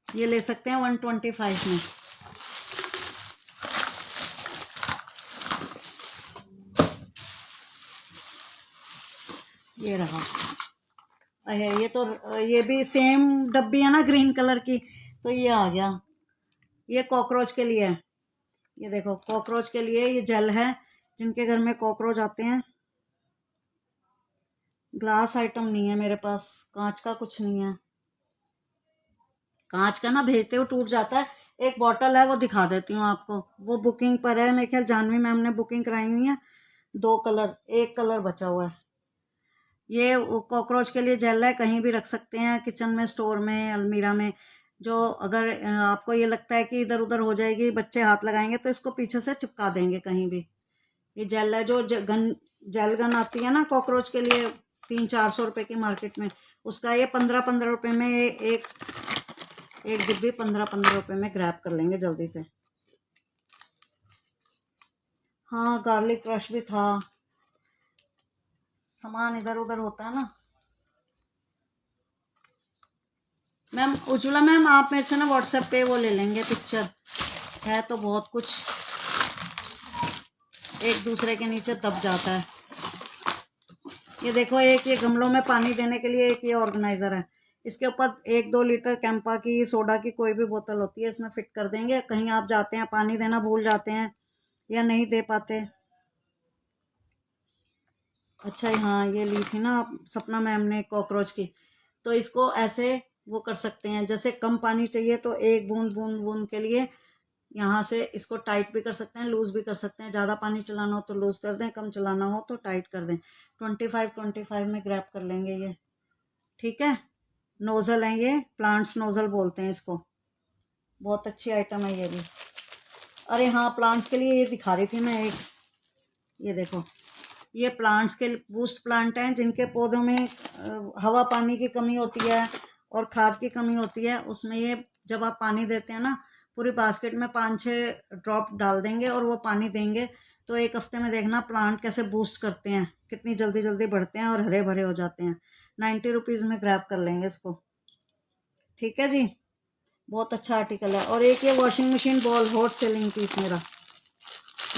ये ले सकते हैं 125 में। ये रहा है, ये तो ये भी सेम डब्बी है ना ग्रीन कलर की, तो ये आ गया। ये कॉकरोच के लिए है, ये देखो कॉकरोच के लिए ये जेल है, जिनके घर में कॉकरोच आते हैं। ग्लास आइटम नहीं है मेरे पास, कांच का कुछ नहीं है, कांच का ना भेजते हो टूट जाता है। एक बॉटल है, वो दिखा देती हूँ आपको, वो बुकिंग पर है, मेरे ख्याल जानवी मैम ने बुकिंग कराई हुई है। 2 कलर, 1 कलर बचा हुआ है। ये कॉकरोच के लिए जेल है, कहीं भी रख सकते हैं, किचन में, स्टोर में, अलमीरा में। जो अगर आपको ये लगता है कि इधर उधर हो जाएगी, बच्चे हाथ लगाएंगे, तो इसको पीछे से चिपका देंगे कहीं भी। ये जेल है, जो जेल गन आती है ना कॉकरोच के लिए, 300-400 रुपये की मार्केट में, उसका ये 15-15 रुपये में एक डिब्बी 15-15 रुपये में ग्रैब कर लेंगे जल्दी से। हाँ, गार्लिक क्रश भी था, सामान इधर उधर होता है ना। मैम उज्ज्वला मैम, आप मेरे से ना व्हाट्सएप पे वो ले लेंगे पिक्चर, है तो बहुत कुछ, एक दूसरे के नीचे दब जाता है। ये देखो, एक ये गमलों में पानी देने के लिए, एक ये ऑर्गेनाइज़र है, इसके ऊपर 1-2 लीटर कैंपा की, सोडा की, कोई भी बोतल होती है, इसमें फिट कर देंगे। कहीं आप जाते हैं, पानी देना भूल जाते हैं या नहीं दे पाते। अच्छा, हाँ, ये ली थी ना आप सपना मैम ने कॉकरोच की, तो इसको ऐसे वो कर सकते हैं, जैसे कम पानी चाहिए तो एक बूंद बूंद बूंद के लिए यहाँ से इसको टाइट भी कर सकते हैं, लूज़ भी कर सकते हैं। ज़्यादा पानी चलाना हो तो लूज़ कर दें, कम चलाना हो तो टाइट कर दें। 25 में ग्रैब कर लेंगे ये। ठीक है, नोज़ल है ये, प्लांट्स नोज़ल बोलते हैं इसको, बहुत अच्छी आइटम है ये भी। अरे हाँ, प्लांट्स के लिए ये दिखा रही थी मैं एक, ये देखो, ये प्लांट्स के बूस्ट प्लांट हैं, जिनके पौधों में हवा पानी की कमी होती है और खाद की कमी होती है। उसमें ये जब आप पानी देते हैं ना, पूरी बास्केट में 5-6 ड्रॉप डाल देंगे और वो पानी देंगे, तो 1 हफ्ते में देखना प्लांट कैसे बूस्ट करते हैं, कितनी जल्दी जल्दी बढ़ते हैं और हरे भरे हो जाते हैं। 90 रुपीज़ में ग्रैब कर लेंगे इसको। ठीक है जी, बहुत अच्छा आर्टिकल है। और एक ये washing machine ball, hot selling piece मेरा।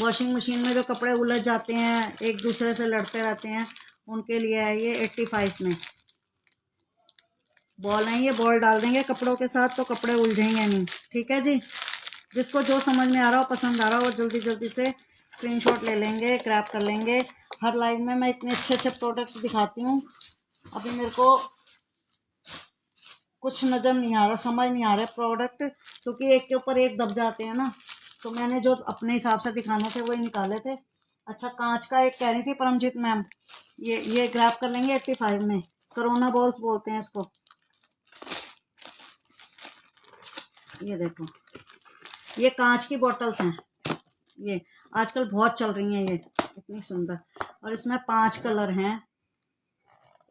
वॉशिंग मशीन में जो कपड़े उलझ जाते हैं, एक दूसरे से लड़ते रहते हैं, उनके लिए है ये 85 में। बॉल हैं, ये बॉल डाल देंगे कपड़ों के साथ तो कपड़े उलझेंगे नहीं। ठीक है जी, जिसको जो समझ में आ रहा हो, पसंद आ रहा हो, वो जल्दी जल्दी से स्क्रीनशॉट ले लेंगे, ग्रैब कर लेंगे। हर लाइव में मैं इतने अच्छे अच्छे प्रोडक्ट्स दिखाती हूँ। अभी मेरे को कुछ नज़र नहीं आ रहा, समझ नहीं आ रहा प्रोडक्ट, क्योंकि एक के ऊपर एक दब जाते हैं ना, तो मैंने जो अपने हिसाब से दिखाने थे वही निकाले थे। अच्छा, कांच का एक कह रही थी परमजीत मैम, ये ग्रैब कर लेंगे 85 में। कोरोना बॉल्स बोलते हैं इसको। ये देखो, ये कांच की बॉटल्स हैं, ये आजकल बहुत चल रही हैं, ये इतनी सुंदर। और इसमें 5 कलर हैं,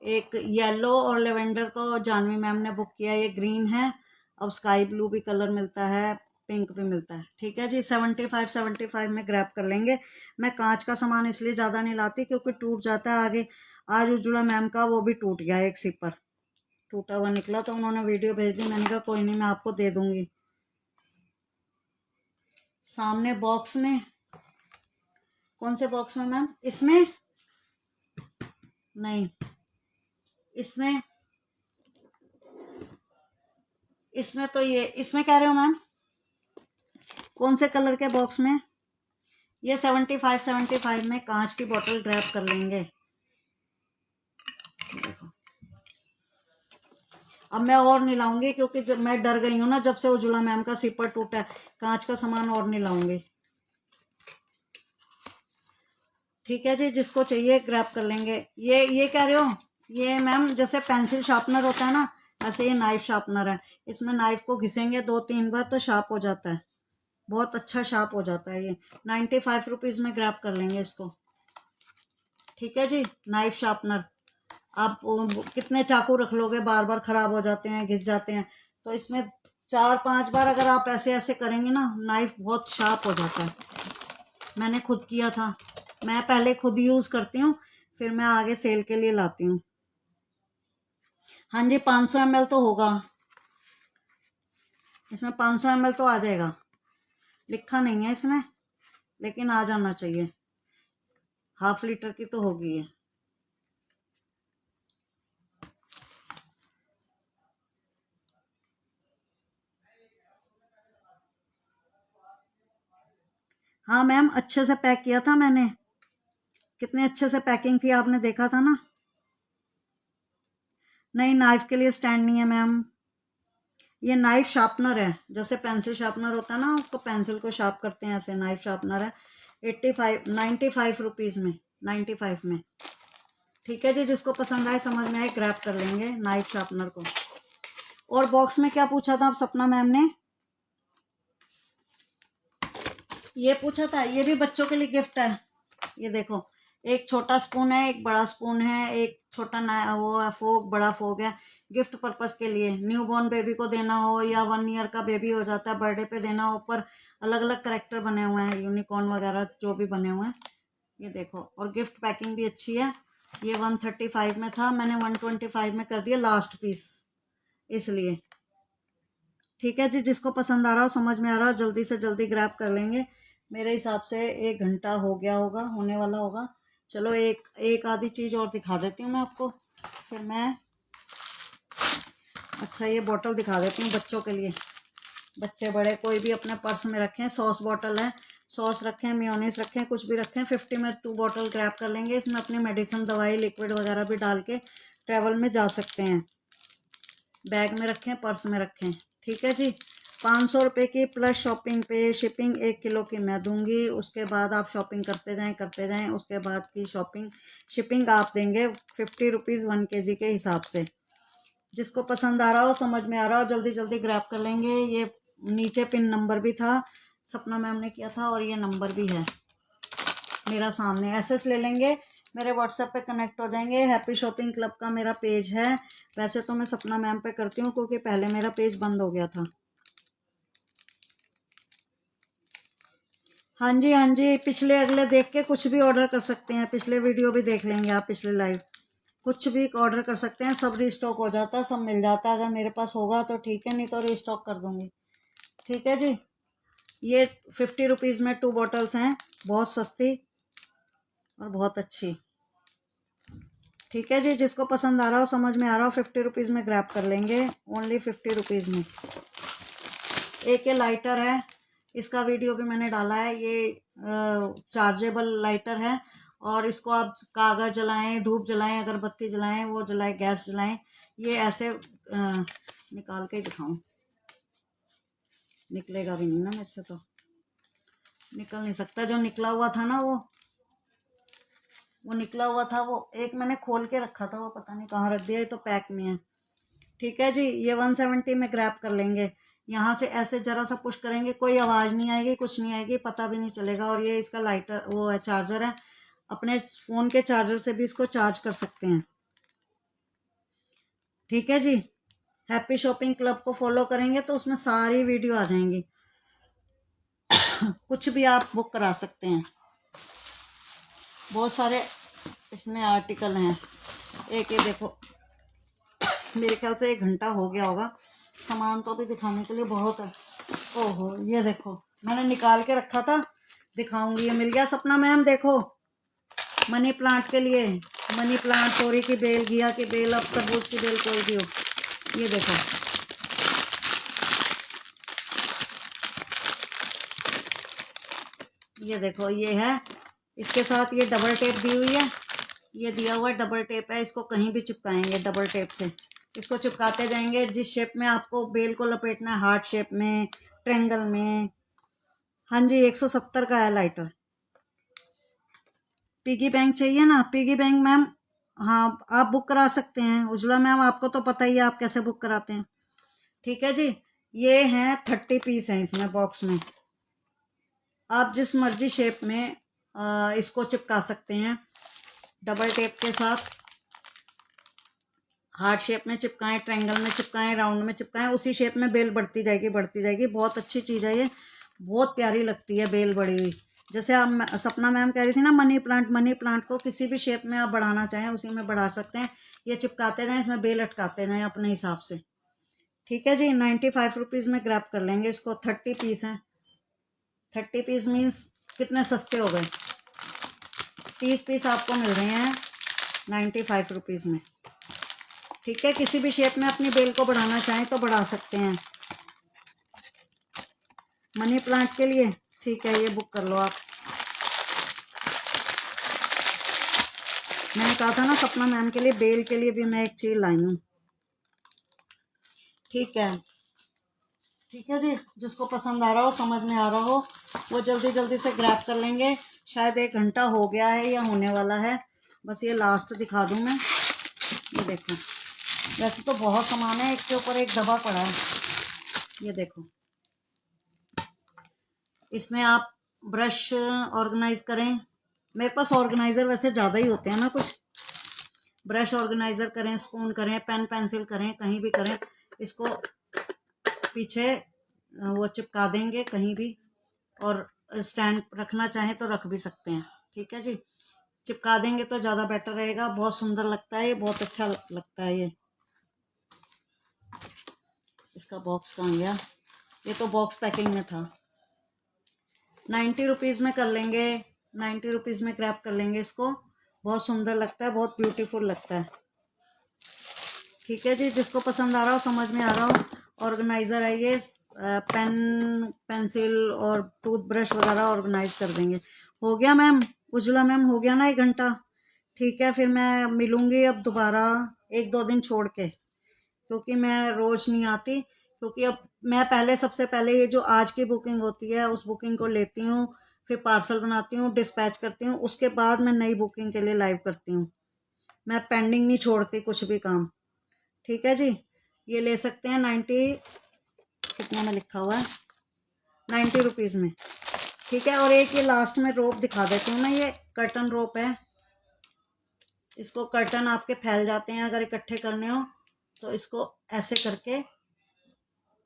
एक येलो और लेवेंडर तो जानवी मैम ने बुक किया, ये ग्रीन है। अब स्काई ब्लू भी कलर मिलता है, पिंक भी मिलता है। ठीक है जी, 75 में ग्रैब कर लेंगे। मैं कांच का सामान इसलिए ज़्यादा नहीं लाती क्योंकि टूट जाता है आगे। आज उज्ज्वला मैम का वो भी टूट गया, एक सिपर टूटा हुआ निकला, तो उन्होंने वीडियो भेज दी। मैंने कहा कोई नहीं, मैं आपको दे दूंगी। सामने बॉक्स में, कौन से बॉक्स में मैम? इसमें नहीं, इसमें इसमें तो ये, इसमें कह रहे हो मैम? कौन से कलर के बॉक्स में? ये 75 में कांच की बोतल ड्रैप कर लेंगे। देखो, अब मैं और नहीं लाऊंगी क्योंकि जब मैं डर गई हूँ ना, जब से उज्ज्वला मैम का सिपर टूटा है, कांच का सामान और नहीं लाऊंगी। ठीक है जी, जिसको चाहिए ग्रैब कर लेंगे। ये कह रहे हो? ये मैम जैसे पेंसिल शार्पनर होता है ना, ऐसे ये नाइफ शार्पनर है। इसमें नाइफ को घिसेंगे 2-3 बार तो शार्प हो जाता है, बहुत अच्छा शार्प हो जाता है। ये 95 रुपीज़ में ग्रैब कर लेंगे इसको। ठीक है जी, नाइफ शार्पनर। आप कितने चाकू रख लोगे, बार बार ख़राब हो जाते हैं, घिस जाते हैं। तो इसमें 4-5 बार अगर आप ऐसे ऐसे करेंगे ना, नाइफ बहुत शार्प हो जाता है। मैंने खुद किया था, मैं पहले खुद यूज़ करती हूँ, फिर मैं आगे सेल के लिए लाती हूँ। हाँ जी, 500 ml तो होगा इसमें, 500 ml तो आ जाएगा। लिखा नहीं है इसमें, लेकिन आ जाना चाहिए। ½ लीटर की तो होगी ये। हाँ मैम, अच्छे से पैक किया था मैंने, कितने अच्छे से पैकिंग थी, आपने देखा था ना। नहीं, नाइफ के लिए स्टैंड नहीं है मैम, ये नाइफ शार्पनर है। जैसे पेंसिल शार्पनर होता है ना, उसको पेंसिल को शार्प करते हैं, ऐसे नाइफ शार्पनर है। 95 रुपीज़ में, 95 में। ठीक है जी, जिसको पसंद आए, समझ में आए, ग्रैब कर लेंगे नाइफ शार्पनर को। और बॉक्स में क्या पूछा था आप सपना मैम ने? ये पूछा था, ये भी बच्चों के लिए गिफ्ट है। ये देखो, एक छोटा स्पून है, एक बड़ा स्पून है, एक छोटा वो है फोक, बड़ा फोक है। गिफ्ट पर्पस के लिए, न्यू बॉर्न बेबी को देना हो या 1 ईयर का बेबी हो जाता है, बर्थडे पे देना हो। ऊपर अलग अलग करेक्टर बने हुए हैं, यूनिकॉर्न वगैरह जो भी बने हुए हैं। ये देखो, और गिफ्ट पैकिंग भी अच्छी है। ये 135 में था, मैंने 125 में कर दिया लास्ट पीस, इसलिए। ठीक है जी, जिसको पसंद आ रहा हो, समझ में आ रहा हो, जल्दी से जल्दी ग्रैब कर लेंगे। मेरे हिसाब से 1 घंटा हो गया होगा, होने वाला होगा। चलो एक आधी चीज़ और दिखा देती हूँ मैं आपको, फिर मैं। अच्छा, ये बॉटल दिखा देती हूँ बच्चों के लिए, बच्चे बड़े कोई भी अपने पर्स में रखें। सॉस बॉटल है, सॉस रखें, मेयोनीज रखें, कुछ भी रखें। 50 में 2 बॉटल ग्रैब कर लेंगे। इसमें अपनी मेडिसिन, दवाई, लिक्विड वगैरह भी डाल के ट्रैवल में जा सकते हैं। बैग में रखें, पर्स में रखें। ठीक है जी, 500 रुपये की प्लस शॉपिंग पे शिपिंग 1 किलो की मैं दूंगी। उसके बाद आप शॉपिंग करते जाएं। उसके बाद की शिपिंग आप देंगे 50 रुपीज़ 1 kg के हिसाब से। जिसको पसंद आ रहा हो, समझ में आ रहा हो, जल्दी जल्दी ग्रैब कर लेंगे। ये नीचे पिन नंबर भी था, सपना मैम ने किया था, और ये नंबर भी है मेरा सामने। एसएस ले लेंगे, मेरे व्हाट्सएप पे कनेक्ट हो जाएंगे। हैप्पी शॉपिंग क्लब का मेरा पेज है। वैसे तो मैं सपना मैम पे करती हूँ क्योंकि पहले मेरा पेज बंद हो गया था। हाँ जी, हाँ जी, पिछले अगले देख के कुछ भी ऑर्डर कर सकते हैं। पिछले वीडियो भी देख लेंगे आप, पिछले लाइव, कुछ भी ऑर्डर कर सकते हैं। सब रीस्टॉक हो जाता है, सब मिल जाता है। अगर मेरे पास होगा तो ठीक है, नहीं तो रीस्टॉक कर दूँगी। ठीक है जी, ये 50 रुपीज़ में 2 बॉटल्स हैं, बहुत सस्ती और बहुत अच्छी। ठीक है जी, जिसको पसंद आ रहा हो, समझ में आ रहा हो, 50 रुपीज़ में ग्रैब कर लेंगे, ओनली 50 रुपीज़ में। एक ये लाइटर है, इसका वीडियो भी मैंने डाला है। ये चार्जेबल लाइटर है और इसको आप कागज़ जलाएं, धूप जलाएं, अगरबत्ती जलाएं, वो जलाएं, गैस जलाएं। ये ऐसे निकाल के ही दिखाऊं, निकलेगा भी नहीं ना मेरे से, तो निकल नहीं सकता। जो निकला हुआ था ना, वो निकला हुआ था, वो एक मैंने खोल के रखा था, वो पता नहीं कहाँ रख दिया, ये तो पैक में है। ठीक है जी, ये 170 में ग्रैब कर लेंगे। यहाँ से ऐसे जरा सा पुश करेंगे, कोई आवाज़ नहीं आएगी, कुछ नहीं आएगी, पता भी नहीं चलेगा। और ये इसका लाइटर वो है, चार्जर है। अपने फ़ोन के चार्जर से भी इसको चार्ज कर सकते हैं। ठीक है जी, हैप्पी शॉपिंग क्लब को फॉलो करेंगे तो उसमें सारी वीडियो आ जाएंगी। कुछ भी आप बुक करा सकते हैं, बहुत सारे इसमें आर्टिकल हैं। एक ये देखो, मेरे ख्याल से 1 घंटा हो गया होगा, सामान तो अभी दिखाने के लिए बहुत है। ओहो, ये देखो, मैंने निकाल के रखा था, दिखाऊंगी। ये मिल गया सपना मैम, देखो, मनी प्लांट के लिए। मनी प्लांट, तोरी की बेल, घिया की बेल, अब तरबूज की बेल, कोई भी हो। ये देखो, ये देखो, ये है। इसके साथ ये डबल टेप दी हुई है, ये दिया हुआ है डबल टेप है। इसको कहीं भी चिपकाएंगे डबल टेप से, इसको चिपकाते जाएंगे। जिस शेप में आपको बेल को लपेटना है, हार्ट शेप में, ट्रेंगल में। हाँ जी, 170 का है लाइटर। पिगी बैंक चाहिए ना, पिगी बैंक मैम, हाँ आप बुक करा सकते हैं। उज्ज्वला मैम, आपको तो पता ही है आप कैसे बुक कराते हैं। ठीक है जी, ये हैं 30 पीस हैं इसमें बॉक्स में। आप जिस मर्जी शेप में इसको चिपका सकते हैं डबल टेप के साथ। हार्ट शेप में चिपकाएं, ट्रायंगल में चिपकाएं, राउंड में चिपकाएं, उसी शेप में बेल बढ़ती जाएगी, बढ़ती जाएगी। बहुत अच्छी चीज़ है ये, बहुत प्यारी लगती है बेल बढ़ी हुई। जैसे आप सपना मैम कह रही थी ना, मनी प्लांट, मनी प्लांट को किसी भी शेप में आप बढ़ाना चाहें उसी में बढ़ा सकते हैं। ये चिपकाते जाएं, इसमें बेल अटकाते जाएं अपने हिसाब से। ठीक है जी, 95 रुपीज़ में ग्रैब कर लेंगे इसको। 30 पीस हैं, 30 पीस मीन्स कितने सस्ते हो गए। 30 पीस आपको मिल रहे हैं 95 रुपीज़ में। ठीक है, किसी भी शेप में अपनी बेल को बढ़ाना चाहें तो बढ़ा सकते हैं। मनी प्लांट के लिए ठीक है, ये बुक कर लो आप। मैंने कहा था ना सपना मैम के लिए बेल के लिए भी मैं एक चीज़ लाई हूँ। ठीक है, ठीक है जी, जिसको पसंद आ रहा हो, समझ में आ रहा हो, वो जल्दी जल्दी से ग्रैब कर लेंगे। शायद 1 घंटा हो गया है या होने वाला है। बस ये लास्ट दिखा दूँ मैं। ये देखो, वैसे तो बहुत सामान है, एक के ऊपर एक दबा पड़ा है। ये देखो, इसमें आप ब्रश ऑर्गेनाइज करें। मेरे पास ऑर्गेनाइज़र वैसे ज़्यादा ही होते हैं ना कुछ। ब्रश ऑर्गेनाइज़र करें, स्पून करें, पेन पेंसिल करें, कहीं भी करें। इसको पीछे वो चिपका देंगे कहीं भी, और स्टैंड रखना चाहें तो रख भी सकते हैं। ठीक है जी, चिपका देंगे तो ज़्यादा बेटर रहेगा। बहुत सुंदर लगता है ये, बहुत अच्छा लगता है ये। इसका बॉक्स कहाँ गया, ये तो बॉक्स पैकिंग में था। 90 रुपीज़ में कर लेंगे, 90 रुपीज़ में ग्रैब कर लेंगे इसको। बहुत सुंदर लगता है, बहुत ब्यूटीफुल लगता है। ठीक है जी, जिसको पसंद आ रहा हो, समझ में आ रहा हो, ऑर्गेनाइज़र है ये। पेन पेंसिल और टूथब्रश वगैरह ऑर्गेनाइज कर देंगे। हो गया मैम, उज्ज्वला मैम, हो गया ना 1 घंटा। ठीक है, फिर मैं मिलूँगी अब दोबारा 1-2 दिन छोड़ के, क्योंकि मैं रोज़ नहीं आती। क्योंकि अब मैं पहले, सबसे पहले ये जो आज की बुकिंग होती है उस बुकिंग को लेती हूँ, फिर पार्सल बनाती हूँ, डिस्पैच करती हूँ, उसके बाद मैं नई बुकिंग के लिए लाइव करती हूँ। मैं पेंडिंग नहीं छोड़ती कुछ भी काम। ठीक है जी, ये ले सकते हैं 90, कितने में लिखा हुआ है, 90 रुपीज़ में। ठीक है, और एक ये लास्ट में रोप दिखा देती हूँ मैं, ये कर्टन रोप है। इसको कर्टन आपके फैल जाते हैं अगर इकट्ठे करने हो तो इसको ऐसे करके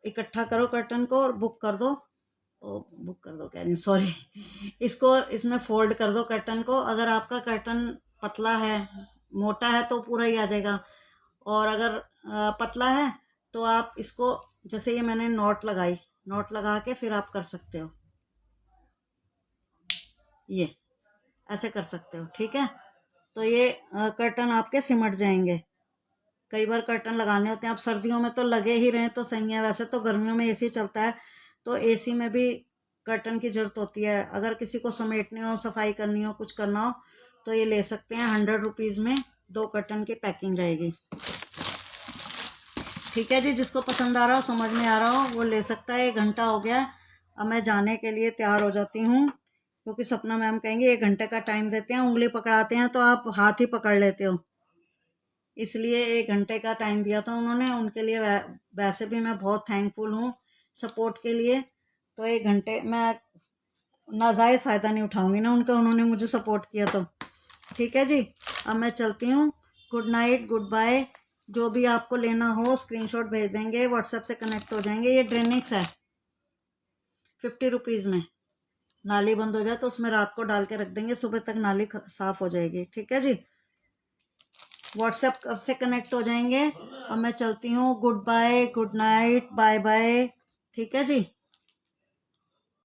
इकट्ठा करो कर्टन को और बुक कर दो। ओ, बुक कर दो कह रही हूँ, सॉरी। इसको इसमें फोल्ड कर दो कर्टन को। अगर आपका कर्टन पतला है, मोटा है तो पूरा ही आ जाएगा, और अगर पतला है तो आप इसको, जैसे ये मैंने नॉट लगाई, नॉट लगा के फिर आप कर सकते हो, ये ऐसे कर सकते हो। ठीक है, तो ये कर्टन आपके सिमट जाएंगे। कई बार कर्टन लगाने होते हैं, अब सर्दियों में तो लगे ही रहे तो सही है, वैसे तो गर्मियों में एसी चलता है, तो एसी में भी कर्टन की ज़रूरत होती है। अगर किसी को समेटनी हो, सफाई करनी हो, कुछ करना हो तो ये ले सकते हैं। 100 रुपीज़ में 2 कर्टन की पैकिंग रहेगी। ठीक है जी, जिसको पसंद आ रहा हो, समझ में आ रहा हो, वो ले सकता है। 1 घंटा हो गया, अब मैं जाने के लिए तैयार हो जाती हूँ, क्योंकि सपना मैम कहेंगे 1 घंटे का टाइम देते हैं, उंगली पकड़ाते हैं तो आप हाथ ही पकड़ लेते हो, इसलिए 1 घंटे का टाइम दिया था उन्होंने। उनके लिए वैसे भी मैं बहुत थैंकफुल हूँ सपोर्ट के लिए। तो 1 घंटे मैं नाजायज़ फ़ायदा नहीं उठाऊंगी ना उनका, उन्होंने मुझे सपोर्ट किया तो। ठीक है जी, अब मैं चलती हूँ। Good night, goodbye. जो भी आपको लेना हो स्क्रीनशॉट भेज देंगे, व्हाट्सएप से कनेक्ट हो जाएंगे। ये ड्रेनिक्स है 50 रुपीज़ में। नाली बंद हो जाए तो उसमें रात को डाल के रख देंगे, सुबह तक नाली साफ़ हो जाएगी। ठीक है जी, व्हाट्सएप कब से कनेक्ट हो जाएंगे। अब मैं चलती हूँ। Goodbye, good night, bye bye. ठीक है जी।